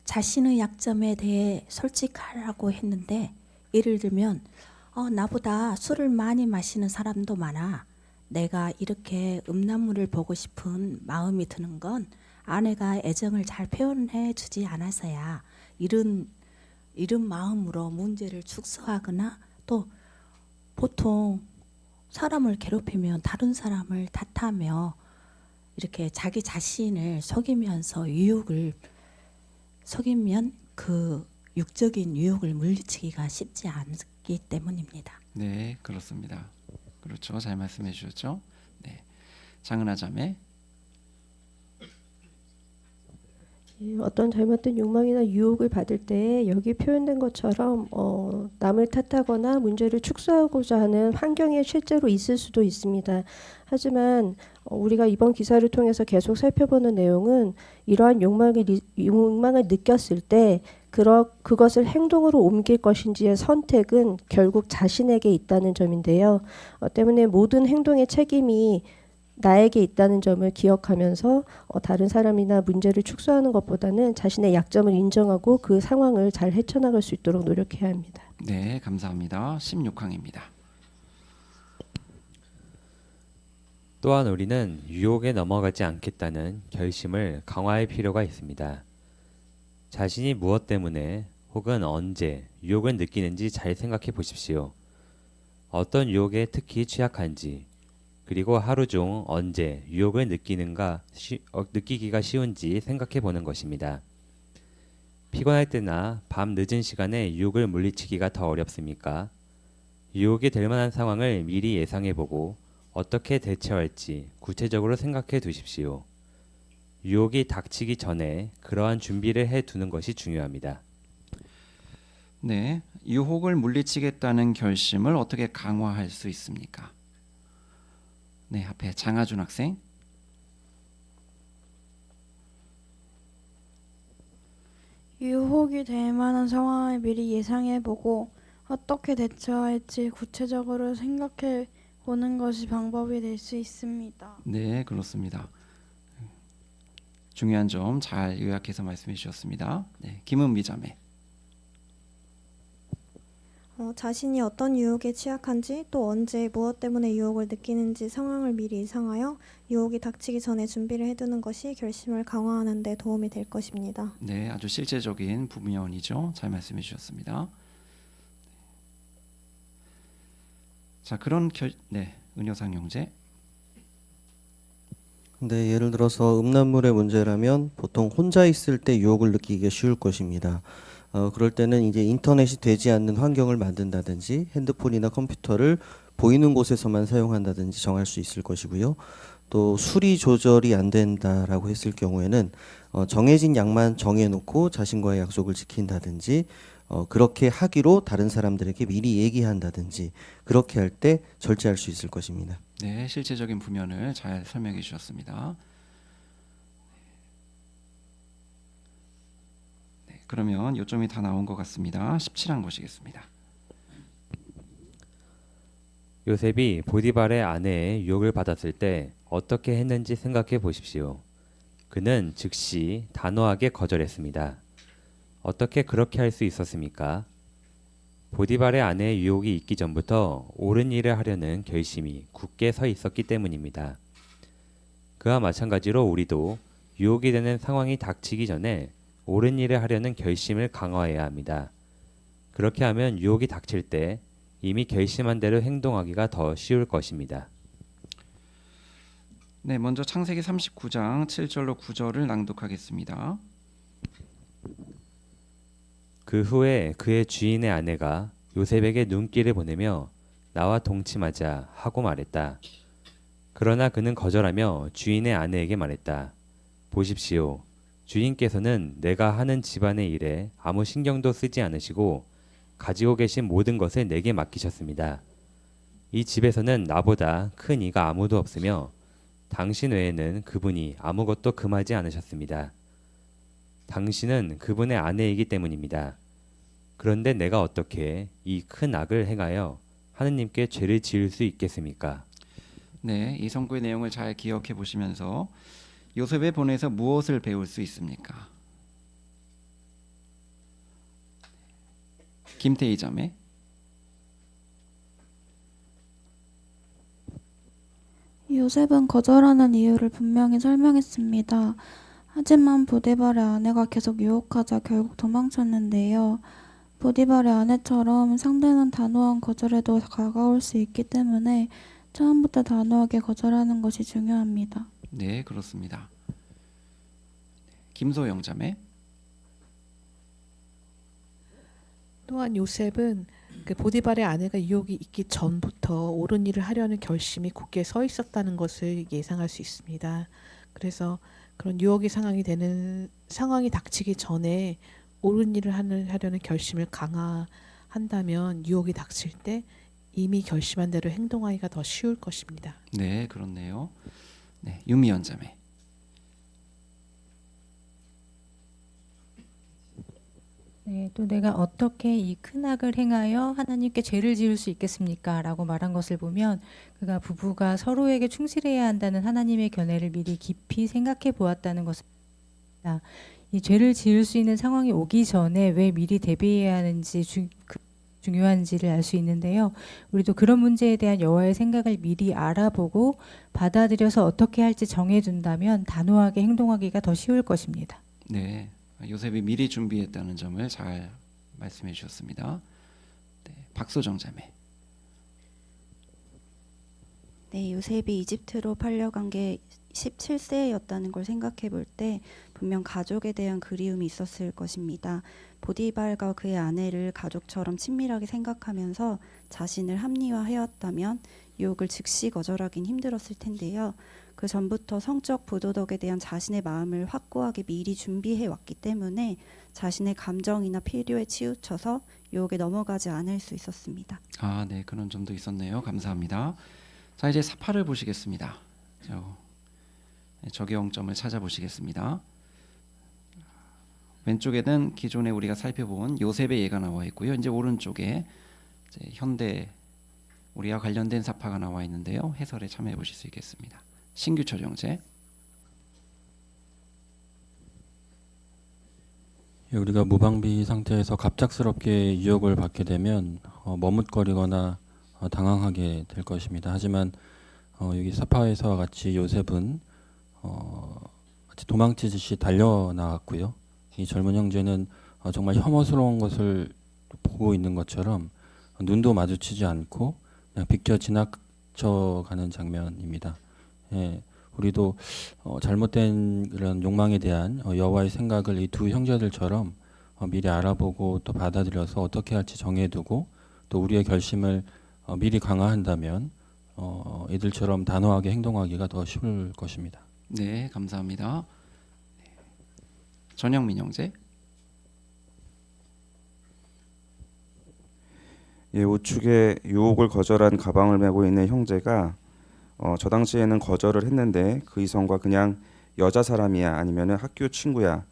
자신의 약점에 대해 솔직하라고 했는데 예를 들면 나보다 술을 많이 마시는 사람도 많아. 내가 이렇게 음란물을 보고 싶은 마음이 드는 건 아내가 애정을 잘 표현해 주지 않아서야. 이런 마음으로 문제를 축소하거나 또 보통 사람을 괴롭히면 다른 사람을 탓하며 이렇게 자기 자신을 속이면서 유혹을 속이면 그 육적인 유혹을 물리치기가 쉽지 않기 때문입니다. 네, 그렇습니다. 그렇죠. 잘 말씀해 주셨죠. 네, 장은아 자매. 어떤 잘못된 욕망이나 유혹을 받을 때 여기 표현된 것처럼 남을 탓하거나 문제를 축소하고자 하는 환경이 실제로 있을 수도 있습니다. 하지만 우리가 이번 기사를 통해서 계속 살펴보는 내용은 이러한 욕망을 느꼈을 때 그것을 행동으로 옮길 것인지의 선택은 결국 자신에게 있다는 점인데요. 때문에 모든 행동의 책임이 나에게 있다는 점을 기억하면서 다른 사람이나 문제를 축소하는 것보다는 자신의 약점을 인정하고 그 상황을 잘 헤쳐나갈 수 있도록 노력해야 합니다. 네, 감사합니다. 16항입니다. 또한 우리는 유혹에 넘어가지 않겠다는 결심을 강화할 필요가 있습니다. 자신이 무엇 때문에 혹은 언제 유혹을 느끼는지 잘 생각해 보십시오. 어떤 유혹에 특히 취약한지, 그리고 하루 중 언제 유혹을 느끼기가 쉬운지 생각해 보는 것입니다. 피곤할 때나 밤 늦은 시간에 유혹을 물리치기가 더 어렵습니까? 유혹이 될 만한 상황을 미리 예상해 보고 어떻게 대처할지 구체적으로 생각해 두십시오. 유혹이 닥치기 전에 그러한 준비를 해 두는 것이 중요합니다. 네, 유혹을 물리치겠다는 결심을 어떻게 강화할 수 있습니까? 네, 앞에 장하준 학생. 유혹이 될 만한 상황을 미리 예상해보고 어떻게 대처할지 구체적으로 생각해 보는 것이 방법이 될 수 있습니다. 네, 그렇습니다. 중요한 점 잘 요약해서 말씀해 주셨습니다. 네, 김은미 자매. 자신이 어떤 유혹에 취약한지 또 언제 무엇 때문에 유혹을 느끼는지 상황을 미리 예상하여 유혹이 닥치기 전에 준비를 해두는 것이 결심을 강화하는 데 도움이 될 것입니다. 네, 아주 실제적인 부면이죠. 잘 말씀해 주셨습니다. 자, 네, 은효상 형제. 네, 예를 들어서 음란물의 문제라면 보통 혼자 있을 때 유혹을 느끼기가 쉬울 것입니다. 그럴 때는 이제 인터넷이 되지 않는 환경을 만든다든지 핸드폰이나 컴퓨터를 보이는 곳에서만 사용한다든지 정할 수 있을 것이고요. 또 수리 조절이 안 된다라고 했을 경우에는 정해진 양만 정해놓고 자신과의 약속을 지킨다든지 그렇게 하기로 다른 사람들에게 미리 얘기한다든지 그렇게 할 때 절제할 수 있을 것입니다. 네, 실제적인 부면을 잘 설명해 주셨습니다. 네, 그러면 요점이 다 나온 것 같습니다. 17항 보시겠습니다. 요셉이 보디발의 아내의 유혹을 받았을 때 어떻게 했는지 생각해 보십시오. 그는 즉시 단호하게 거절했습니다. 어떻게 그렇게 할 수 있었습니까? 보디발의 아내의 유혹이 있기 전부터 옳은 일을 하려는 결심이 굳게 서 있었기 때문입니다. 그와 마찬가지로 우리도 유혹이 되는 상황이 닥치기 전에 옳은 일을 하려는 결심을 강화해야 합니다. 그렇게 하면 유혹이 닥칠 때 이미 결심한 대로 행동하기가 더 쉬울 것입니다. 네, 먼저 창세기 39장 7절로 9절을 낭독하겠습니다. 그 후에 그의 주인의 아내가 요셉에게 눈길을 보내며 나와 동침하자 하고 말했다. 그러나 그는 거절하며 주인의 아내에게 말했다. 보십시오. 주인께서는 내가 하는 집안의 일에 아무 신경도 쓰지 않으시고 가지고 계신 모든 것을 내게 맡기셨습니다. 이 집에서는 나보다 큰 이가 아무도 없으며 당신 외에는 그분이 아무것도 금하지 않으셨습니다. 당신은 그분의 아내이기 때문입니다. 그런데 내가 어떻게 이 큰 악을 행하여 하느님께 죄를 지을 수 있겠습니까? 네, 이 성구의 내용을 잘 기억해 보시면서 요셉의 본에서 무엇을 배울 수 있습니까? 김태희 자매. 요셉은 거절하는 이유를 분명히 설명했습니다. 하지만 보디발의 아내가 계속 유혹하자 결국 도망쳤는데요. 보디발의 아내처럼 상대는 단호한 거절에도 다가올 수 있기 때문에 처음부터 단호하게 거절하는 것이 중요합니다. 네, 그렇습니다. 김소영 자매. 또한 요셉은 그 보디발의 아내가 유혹이 있기 전부터 옳은 일을 하려는 결심이 굳게 서 있었다는 것을 예상할 수 있습니다. 그래서 그런 유혹의 상황이 닥치기 전에 옳은 일을 하려는 결심을 강화한다면 유혹이 닥칠 때 이미 결심한 대로 행동하기가 더 쉬울 것입니다. 네, 그렇네요. 네, 유미연 자매. 네, 또 내가 어떻게 이 큰 악을 행하여 하나님께 죄를 지을 수 있겠습니까? 라고 말한 것을 보면 그가 부부가 서로에게 충실해야 한다는 하나님의 견해를 미리 깊이 생각해 보았다는 것입니다. 이 죄를 지을 수 있는 상황이 오기 전에 왜 미리 대비해야 하는지 중요한지를 알 수 있는데요. 우리도 그런 문제에 대한 여호와의 생각을 미리 알아보고 받아들여서 어떻게 할지 정해둔다면 단호하게 행동하기가 더 쉬울 것입니다. 네, 요셉이 미리 준비했다는 점을 잘 말씀해 주셨습니다. 네, 박소정 자매. 네, 요셉이 이집트로 팔려간 게 17세였다는 걸 생각해 볼 때 분명 가족에 대한 그리움이 있었을 것입니다. 보디발과 그의 아내를 가족처럼 친밀하게 생각하면서 자신을 합리화해왔다면 유혹을 즉시 거절하긴 힘들었을 텐데요. 그 전부터 성적 부도덕에 대한 자신의 마음을 확고하게 미리 준비해 왔기 때문에 자신의 감정이나 필요에 치우쳐서 유혹에 넘어가지 않을 수 있었습니다. 아, 네, 그런 점도 있었네요. 감사합니다. 자, 이제 사파를 보시겠습니다. 적용점을 찾아보시겠습니다. 왼쪽에는 기존에 우리가 살펴본 요셉의 예가 나와 있고요. 이제 오른쪽에 이제 현대 우리와 관련된 사파가 나와 있는데요. 해설에 참여해 보실 수 있겠습니다. 신규철 형제. 우리가 무방비 상태에서 갑작스럽게 유혹을 받게 되면 머뭇거리거나 당황하게 될 것입니다. 하지만 여기 사파에서와 같이 요셉은 마치 도망치듯이 달려나왔고요. 이 젊은 형제는 정말 혐오스러운 것을 보고 있는 것처럼 눈도 마주치지 않고 그냥 비껴 지나쳐가는 장면입니다. 예, 우리도 잘못된 그런 욕망에 대한 여호와의 생각을 이 두 형제들처럼 미리 알아보고 또 받아들여서 어떻게 할지 정해두고 또 우리의 결심을 미리 강화한다면 이들처럼 단호하게 행동하기가 더 쉬울 것입니다. 네, 감사합니다. 전영민 형제. 예, 우측에 유혹을 거절한 가방을 메고 있는 형제가 저 당시에는 거절을 했는데 그 이성과 그냥 여자 사람이야 아니면은 학교 친구야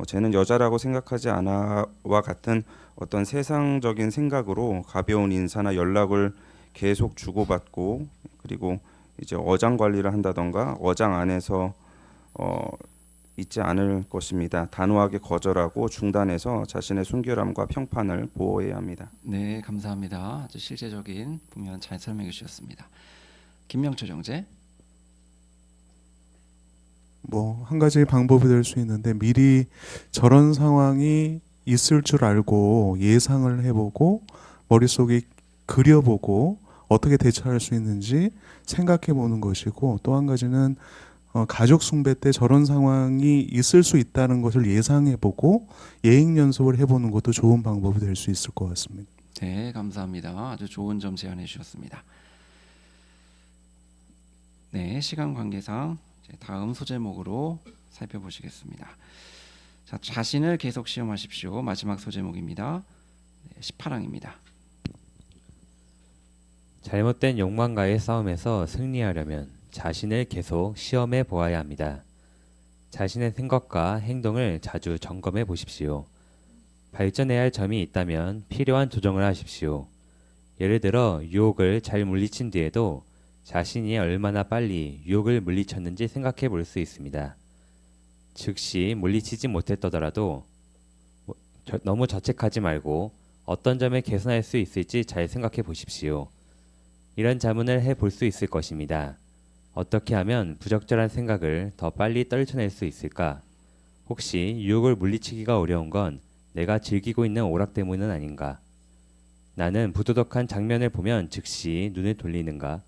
쟤는 여자라고 생각하지 않아와 같은 어떤 세상적인 생각으로 가벼운 인사나 연락을 계속 주고받고 그리고 이제 어장 관리를 한다던가 어장 안에서 있지 않을 것입니다. 단호하게 거절하고 중단해서 자신의 순결함과 평판을 보호해야 합니다. 네, 감사합니다. 아주 실제적인 부면 잘 설명해 주셨습니다. 김명철 형제. 뭐 한 가지 방법이 될 수 있는데 미리 저런 상황이 있을 줄 알고 예상을 해보고 머릿속에 그려보고 어떻게 대처할 수 있는지 생각해 보는 것이고, 또 한 가지는 가족 숭배 때 저런 상황이 있을 수 있다는 것을 예상해 보고 예행 연습을 해보는 것도 좋은 방법이 될 수 있을 것 같습니다. 네, 감사합니다. 아주 좋은 점 제안해 주셨습니다. 네, 시간 관계상 이제 다음 소제목으로 살펴보시겠습니다. 자, 자신을 계속 시험하십시오. 마지막 소제목입니다. 네, 18항입니다. 잘못된 욕망과의 싸움에서 승리하려면 자신을 계속 시험해 보아야 합니다. 자신의 생각과 행동을 자주 점검해 보십시오. 발전해야 할 점이 있다면 필요한 조정을 하십시오. 예를 들어 유혹을 잘 물리친 뒤에도 자신이 얼마나 빨리 유혹을 물리쳤는지 생각해 볼 수 있습니다. 즉시 물리치지 못했더라도 너무 자책하지 말고 어떤 점을 개선할 수 있을지 잘 생각해 보십시오. 이런 자문을 해 볼 수 있을 것입니다. 어떻게 하면 부적절한 생각을 더 빨리 떨쳐낼 수 있을까? 혹시 유혹을 물리치기가 어려운 건 내가 즐기고 있는 오락 때문은 아닌가? 나는 부도덕한 장면을 보면 즉시 눈을 돌리는가?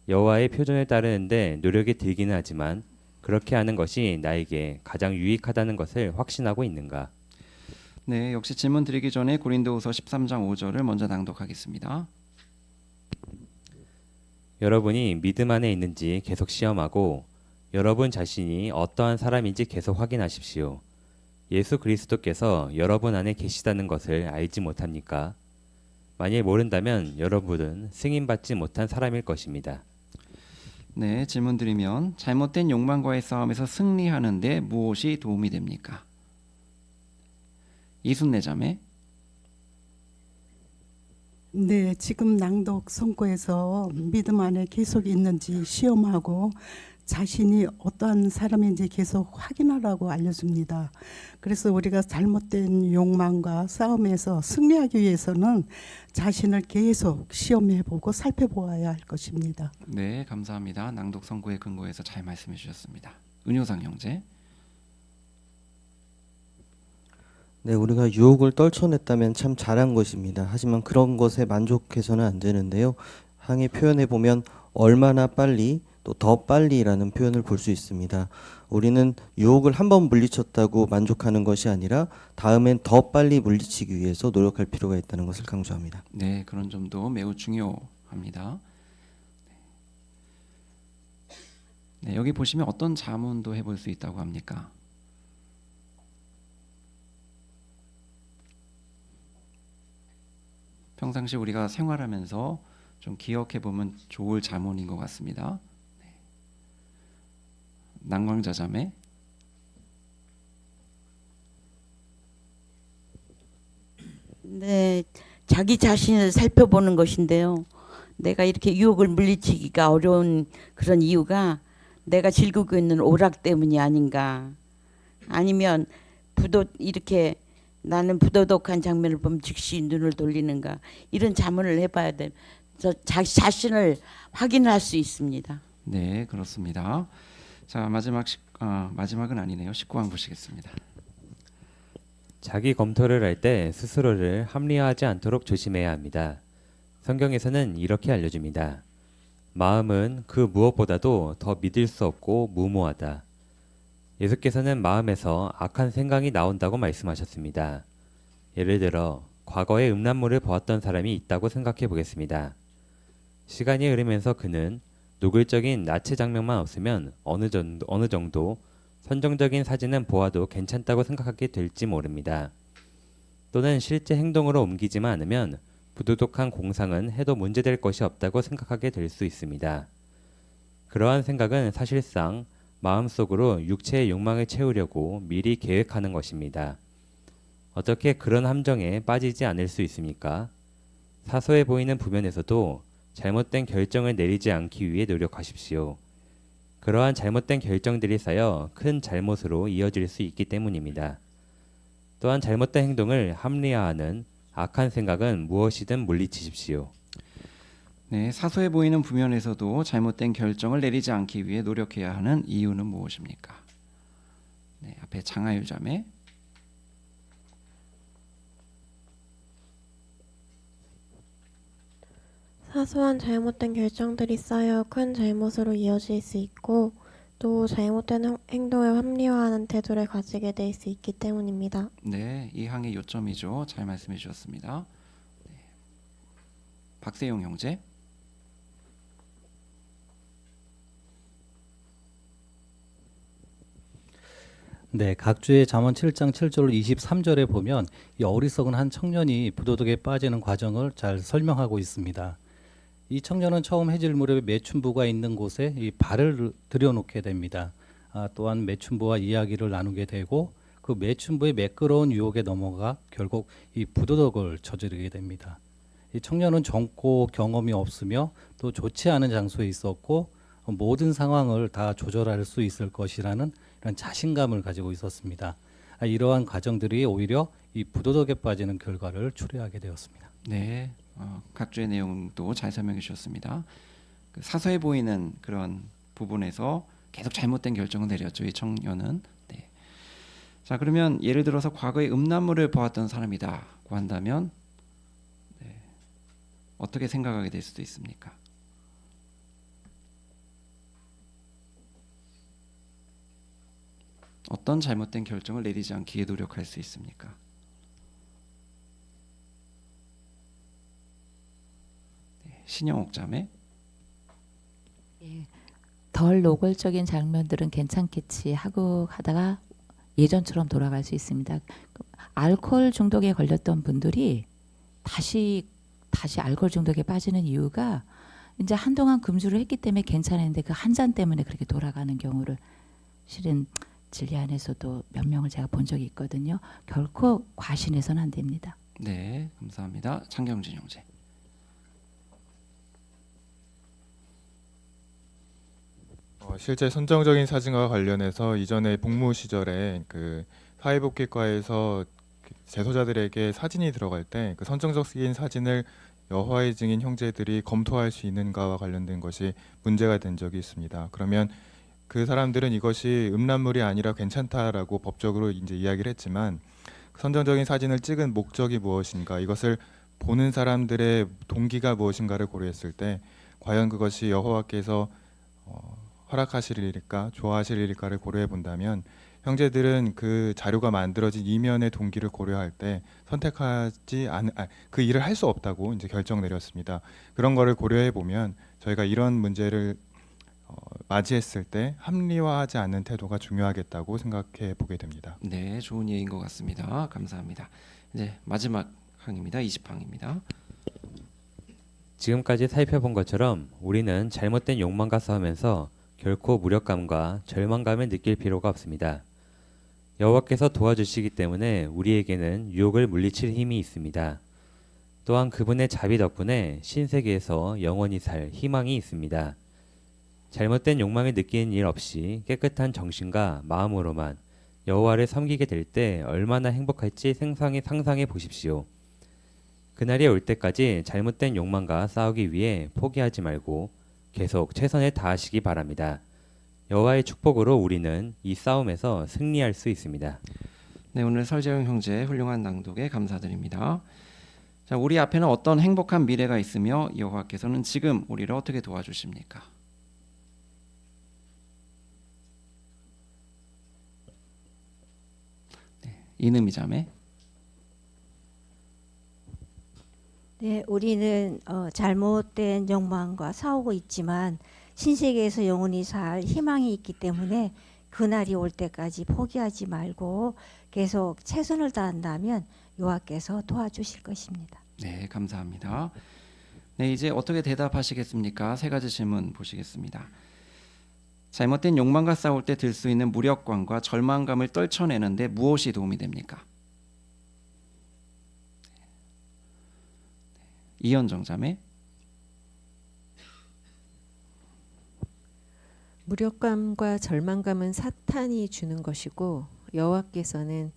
여호와의 표준을 따르는데 노력이 들기는 하지만 그렇게 하는 것이 나에게 가장 유익하다는 것을 확신하고 있는가? 네, 역시 질문 드리기 전에 고린도후서 13장 5절을 먼저 낭독하겠습니다. 여러분이 믿음 안에 있는지 계속 시험하고 여러분 자신이 어떠한 사람인지 계속 확인하십시오. 예수 그리스도께서 여러분 안에 계시다는 것을 알지 못합니까? 만일 모른다면 여러분은 승인받지 못한 사람일 것입니다. 네, 질문 드리면 잘못된 욕망과의 싸움에서 승리하는 데 무엇이 도움이 됩니까? 이순례 자매. 네, 지금 낭독 성구에서 믿음 안에 계속 있는지 시험하고 자신이 어떠한 사람인지 계속 확인하라고 알려줍니다. 그래서 우리가 잘못된 욕망과 싸움에서 승리하기 위해서는 자신을 계속 시험해보고 살펴보아야 할 것입니다. 네, 감사합니다. 낭독 선고의 근거에서 잘 말씀해 주셨습니다. 은효상 형제. 네, 우리가 유혹을 떨쳐냈다면 참 잘한 것입니다. 하지만 그런 것에 만족해서는 안 되는데요. 항해 표현해 보면 얼마나 빨리 또 더 빨리라는 표현을 볼 수 있습니다. 우리는 유혹을 한 번 물리쳤다고 만족하는 것이 아니라 다음엔 더 빨리 물리치기 위해서 노력할 필요가 있다는 것을 강조합니다. 네, 그런 점도 매우 중요합니다. 네, 여기 보시면 어떤 자문도 해볼 수 있다고 합니까? 평상시 우리가 생활하면서 좀 기억해 보면 좋을 자문인 것 같습니다. 네. 난광자 자매. 네, 자기 자신을 살펴보는 것인데요. 내가 이렇게 유혹을 물리치기가 어려운 그런 이유가 내가 즐기고 있는 오락 때문이 아닌가, 아니면 이렇게 나는 부도덕한 장면을 보면 즉시 눈을 돌리는가, 이런 자문을 해봐야 돼. 자신을 확인할 수 있습니다. 네, 그렇습니다. 자, 마지막은 아니네요. 19항 보시겠습니다. 자기 검토를 할 때 스스로를 합리화하지 않도록 조심해야 합니다. 성경에서는 이렇게 알려줍니다. 마음은 그 무엇보다도 더 믿을 수 없고 무모하다. 예수께서는 마음에서 악한 생각이 나온다고 말씀하셨습니다. 예를 들어 과거에 음란물을 보았던 사람이 있다고 생각해 보겠습니다. 시간이 흐르면서 그는 노골적인 나체 장면만 없으면 어느 정도 선정적인 사진은 보아도 괜찮다고 생각하게 될지 모릅니다. 또는 실제 행동으로 옮기지만 않으면 부도덕한 공상은 해도 문제될 것이 없다고 생각하게 될 수 있습니다. 그러한 생각은 사실상 마음속으로 육체의 욕망을 채우려고 미리 계획하는 것입니다. 어떻게 그런 함정에 빠지지 않을 수 있습니까? 사소해 보이는 부면에서도 잘못된 결정을 내리지 않기 위해 노력하십시오. 그러한 잘못된 결정들이 쌓여 큰 잘못으로 이어질 수 있기 때문입니다. 또한 잘못된 행동을 합리화하는 악한 생각은 무엇이든 물리치십시오. 네, 사소해 보이는 부면에서도 잘못된 결정을 내리지 않기 위해 노력해야 하는 이유는 무엇입니까? 네, 앞에 장하유 자매. 사소한 잘못된 결정들이 쌓여 큰 잘못으로 이어질 수 있고 또 잘못된 행동을 합리화하는 태도를 가지게 될 수 있기 때문입니다. 네, 이 항의 요점이죠. 잘 말씀해 주셨습니다. 네. 박세용 형제. 네, 각주의 잠언 7장 7절 23절에 보면 이 어리석은 한 청년이 부도덕에 빠지는 과정을 잘 설명하고 있습니다. 이 청년은 처음 해질 무렵에 매춘부가 있는 곳에 이 발을 들여놓게 됩니다. 또한 매춘부와 이야기를 나누게 되고 그 매춘부의 매끄러운 유혹에 넘어가 결국 이 부도덕을 저지르게 됩니다. 이 청년은 젊고 경험이 없으며 또 좋지 않은 장소에 있었고 모든 상황을 다 조절할 수 있을 것이라는 이런 자신감을 가지고 있었습니다. 이러한 과정들이 오히려 이 부도덕에 빠지는 결과를 초래하게 되었습니다. 네, 각주의 내용도 잘 설명해 주셨습니다. 그 사소해 보이는 그런 부분에서 계속 잘못된 결정을 내렸죠. 이 청년은. 네. 자, 그러면 예를 들어서 과거에 음란물을 보았던 사람이다고 한다면 네, 어떻게 생각하게 될 수도 있습니까? 어떤 잘못된 결정을 내리지 않기에 노력할 수 있습니까? 네, 신영옥 자매. 예, 덜 노골적인 장면들은 괜찮겠지 하고 하다가 예전처럼 돌아갈 수 있습니다. 알코올 중독에 걸렸던 분들이 다시 알코올 중독에 빠지는 이유가 이제 한동안 금주를 했기 때문에 괜찮았는데 그 한 잔 때문에 그렇게 돌아가는 경우를 실은 진리 안에서도 몇 명을 제가 본 적이 있거든요. 결코 과신해서는 안 됩니다. 네, 감사합니다. 창경진 형제. 실제 선정적인 사진과 관련해서 이전에 복무 시절에 그 사회복귀과에서 재소자들에게 사진이 들어갈 때 그 선정적인 사진을 여호와의 증인 형제들이 검토할 수 있는가와 관련된 것이 문제가 된 적이 있습니다. 그러면 그 사람들은 이것이 음란물이 아니라 괜찮다라고 법적으로 이제 이야기를 했지만 선정적인 사진을 찍은 목적이 무엇인가, 이것을 보는 사람들의 동기가 무엇인가를 고려했을 때 과연 그것이 여호와께서 허락하실 일일까, 좋아하실 일일까를 고려해 본다면 형제들은 그 자료가 만들어진 이면의 동기를 고려할 때 선택하지 않은 그 일을 할 수 없다고 이제 결정 내렸습니다. 그런 거를 고려해 보면 저희가 이런 문제를 맞이했을 때 합리화하지 않는 태도가 중요하겠다고 생각해 보게 됩니다. 네, 좋은 예인 것 같습니다. 감사합니다. 이제 마지막 항입니다. 20항입니다. 지금까지 살펴본 것처럼 우리는 잘못된 욕망과 싸우면서 결코 무력감과 절망감을 느낄 필요가 없습니다. 여호와께서 도와주시기 때문에 우리에게는 유혹을 물리칠 힘이 있습니다. 또한 그분의 자비 덕분에 신세계에서 영원히 살 희망이 있습니다. 잘못된 욕망을 느끼는 일 없이 깨끗한 정신과 마음으로만 여호와를 섬기게 될 때 얼마나 행복할지 상상해 보십시오. 그날이 올 때까지 잘못된 욕망과 싸우기 위해 포기하지 말고 계속 최선을 다하시기 바랍니다. 여호와의 축복으로 우리는 이 싸움에서 승리할 수 있습니다. 네, 오늘 설재용 형제 훌륭한 낭독에 감사드립니다. 자, 우리 앞에는 어떤 행복한 미래가 있으며 여호와께서는 지금 우리를 어떻게 도와주십니까? 네, 이능미 자매. 네, 우리는 잘못된 욕망과 싸우고 있지만 신세계에서 영원히 살 희망이 있기 때문에 그날이 올 때까지 포기하지 말고 계속 최선을 다한다면 여호와께서 도와주실 것입니다. 네, 감사합니다. 네, 이제 어떻게 대답하시겠습니까? 세 가지 질문 보시겠습니다. 잘못된 욕망과 싸울 때 들 수 있는 무력감과 절망감을 떨쳐내는데 무엇이 도움이 됩니까? 이현정 자매. 무력감과 절망감은 사탄이 주는 것이고 여호와께서는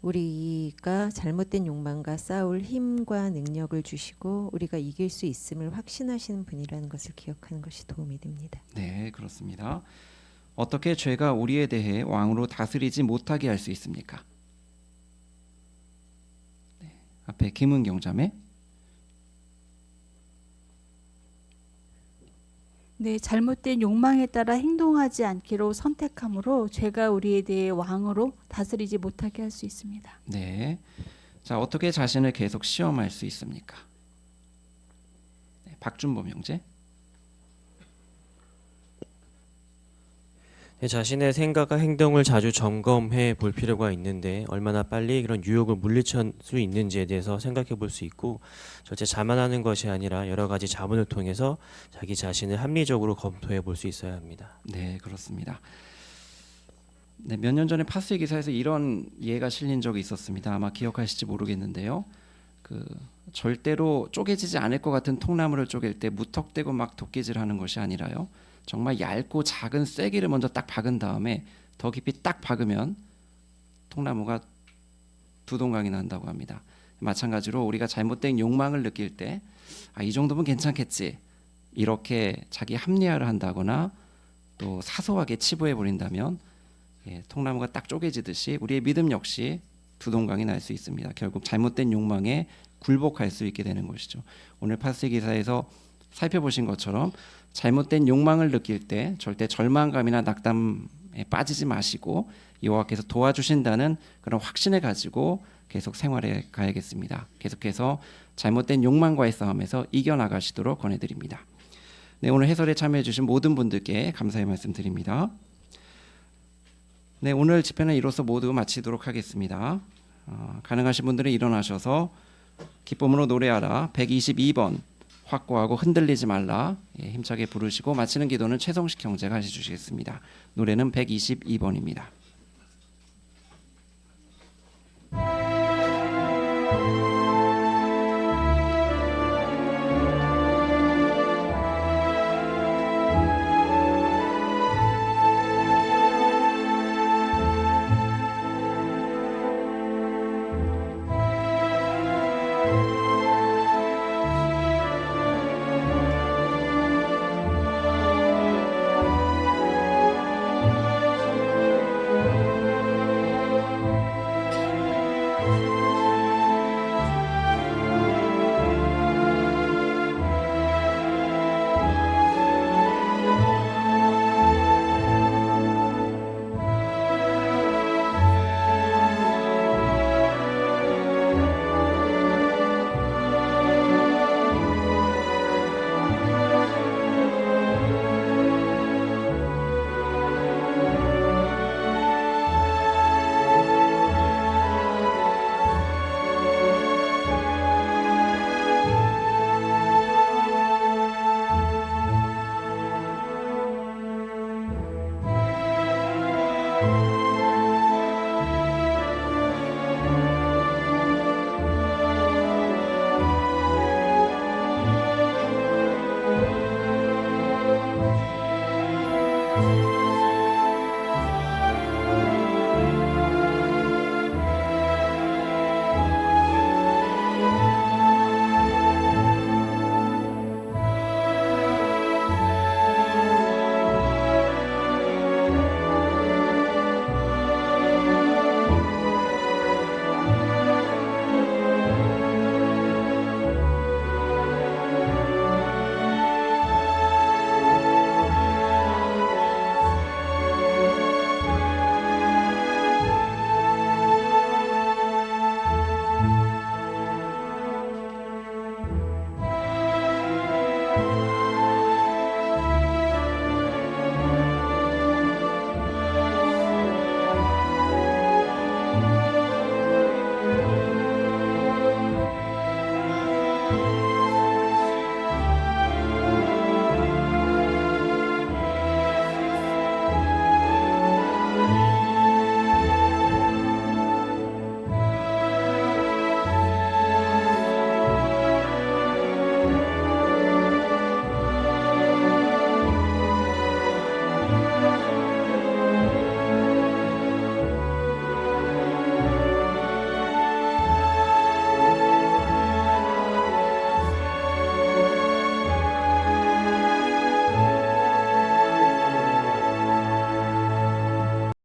우리가 잘못된 욕망과 싸울 힘과 능력을 주시고 우리가 이길 수 있음을 확신하시는 분이라는 것을 기억하는 것이 도움이 됩니다. 네, 그렇습니다. 어떻게 죄가 우리에 대해 왕으로 다스리지 못하게 할 수 있습니까? 네, 앞에 김은경 자매. 네, 잘못된 욕망에 따라 행동하지 않기로 선택함으로 죄가 우리에 대해 왕으로 다스리지 못하게 할 수 있습니다. 네. 자, 어떻게 자신을 계속 시험할 수 있습니까? 네, 박준범 형제. 네, 자신의 생각과 행동을 자주 점검해 볼 필요가 있는데 얼마나 빨리 그런 유혹을 물리칠 수 있는지에 대해서 생각해 볼 수 있고, 절대 자만하는 것이 아니라 여러 가지 자문을 통해서 자기 자신을 합리적으로 검토해 볼 수 있어야 합니다. 네, 그렇습니다. 네, 몇 년 전에 파스의 기사에서 이런 예가 실린 적이 있었습니다. 아마 기억하실지 모르겠는데요. 절대로 쪼개지지 않을 것 같은 통나무를 쪼갤 때 무턱대고 막 도끼질하는 것이 아니라요. 정말 얇고 작은 쐐기를 먼저 딱 박은 다음에 더 깊이 딱 박으면 통나무가 두 동강이 난다고 합니다. 마찬가지로 우리가 잘못된 욕망을 느낄 때 이 정도면 괜찮겠지, 이렇게 자기 합리화를 한다거나 또 사소하게 치부해 버린다면 통나무가 딱 쪼개지듯이 우리의 믿음 역시 두 동강이 날 수 있습니다. 결국 잘못된 욕망에 굴복할 수 있게 되는 것이죠. 오늘 파스의 기사에서 살펴보신 것처럼 잘못된 욕망을 느낄 때 절대 절망감이나 낙담에 빠지지 마시고 여호와께서 도와주신다는 그런 확신을 가지고 계속 생활해 가야겠습니다. 계속해서 잘못된 욕망과의 싸움에서 이겨나가시도록 권해드립니다. 네, 오늘 해설에 참여해 주신 모든 분들께 감사의 말씀 드립니다. 네, 오늘 집회는 이로써 모두 마치도록 하겠습니다. 가능하신 분들은 일어나셔서 기쁨으로 노래하라 122번 확고하고 흔들리지 말라 힘차게 부르시고 마치는 기도는 최성식 형제가 해주시겠습니다. 노래는 122번입니다.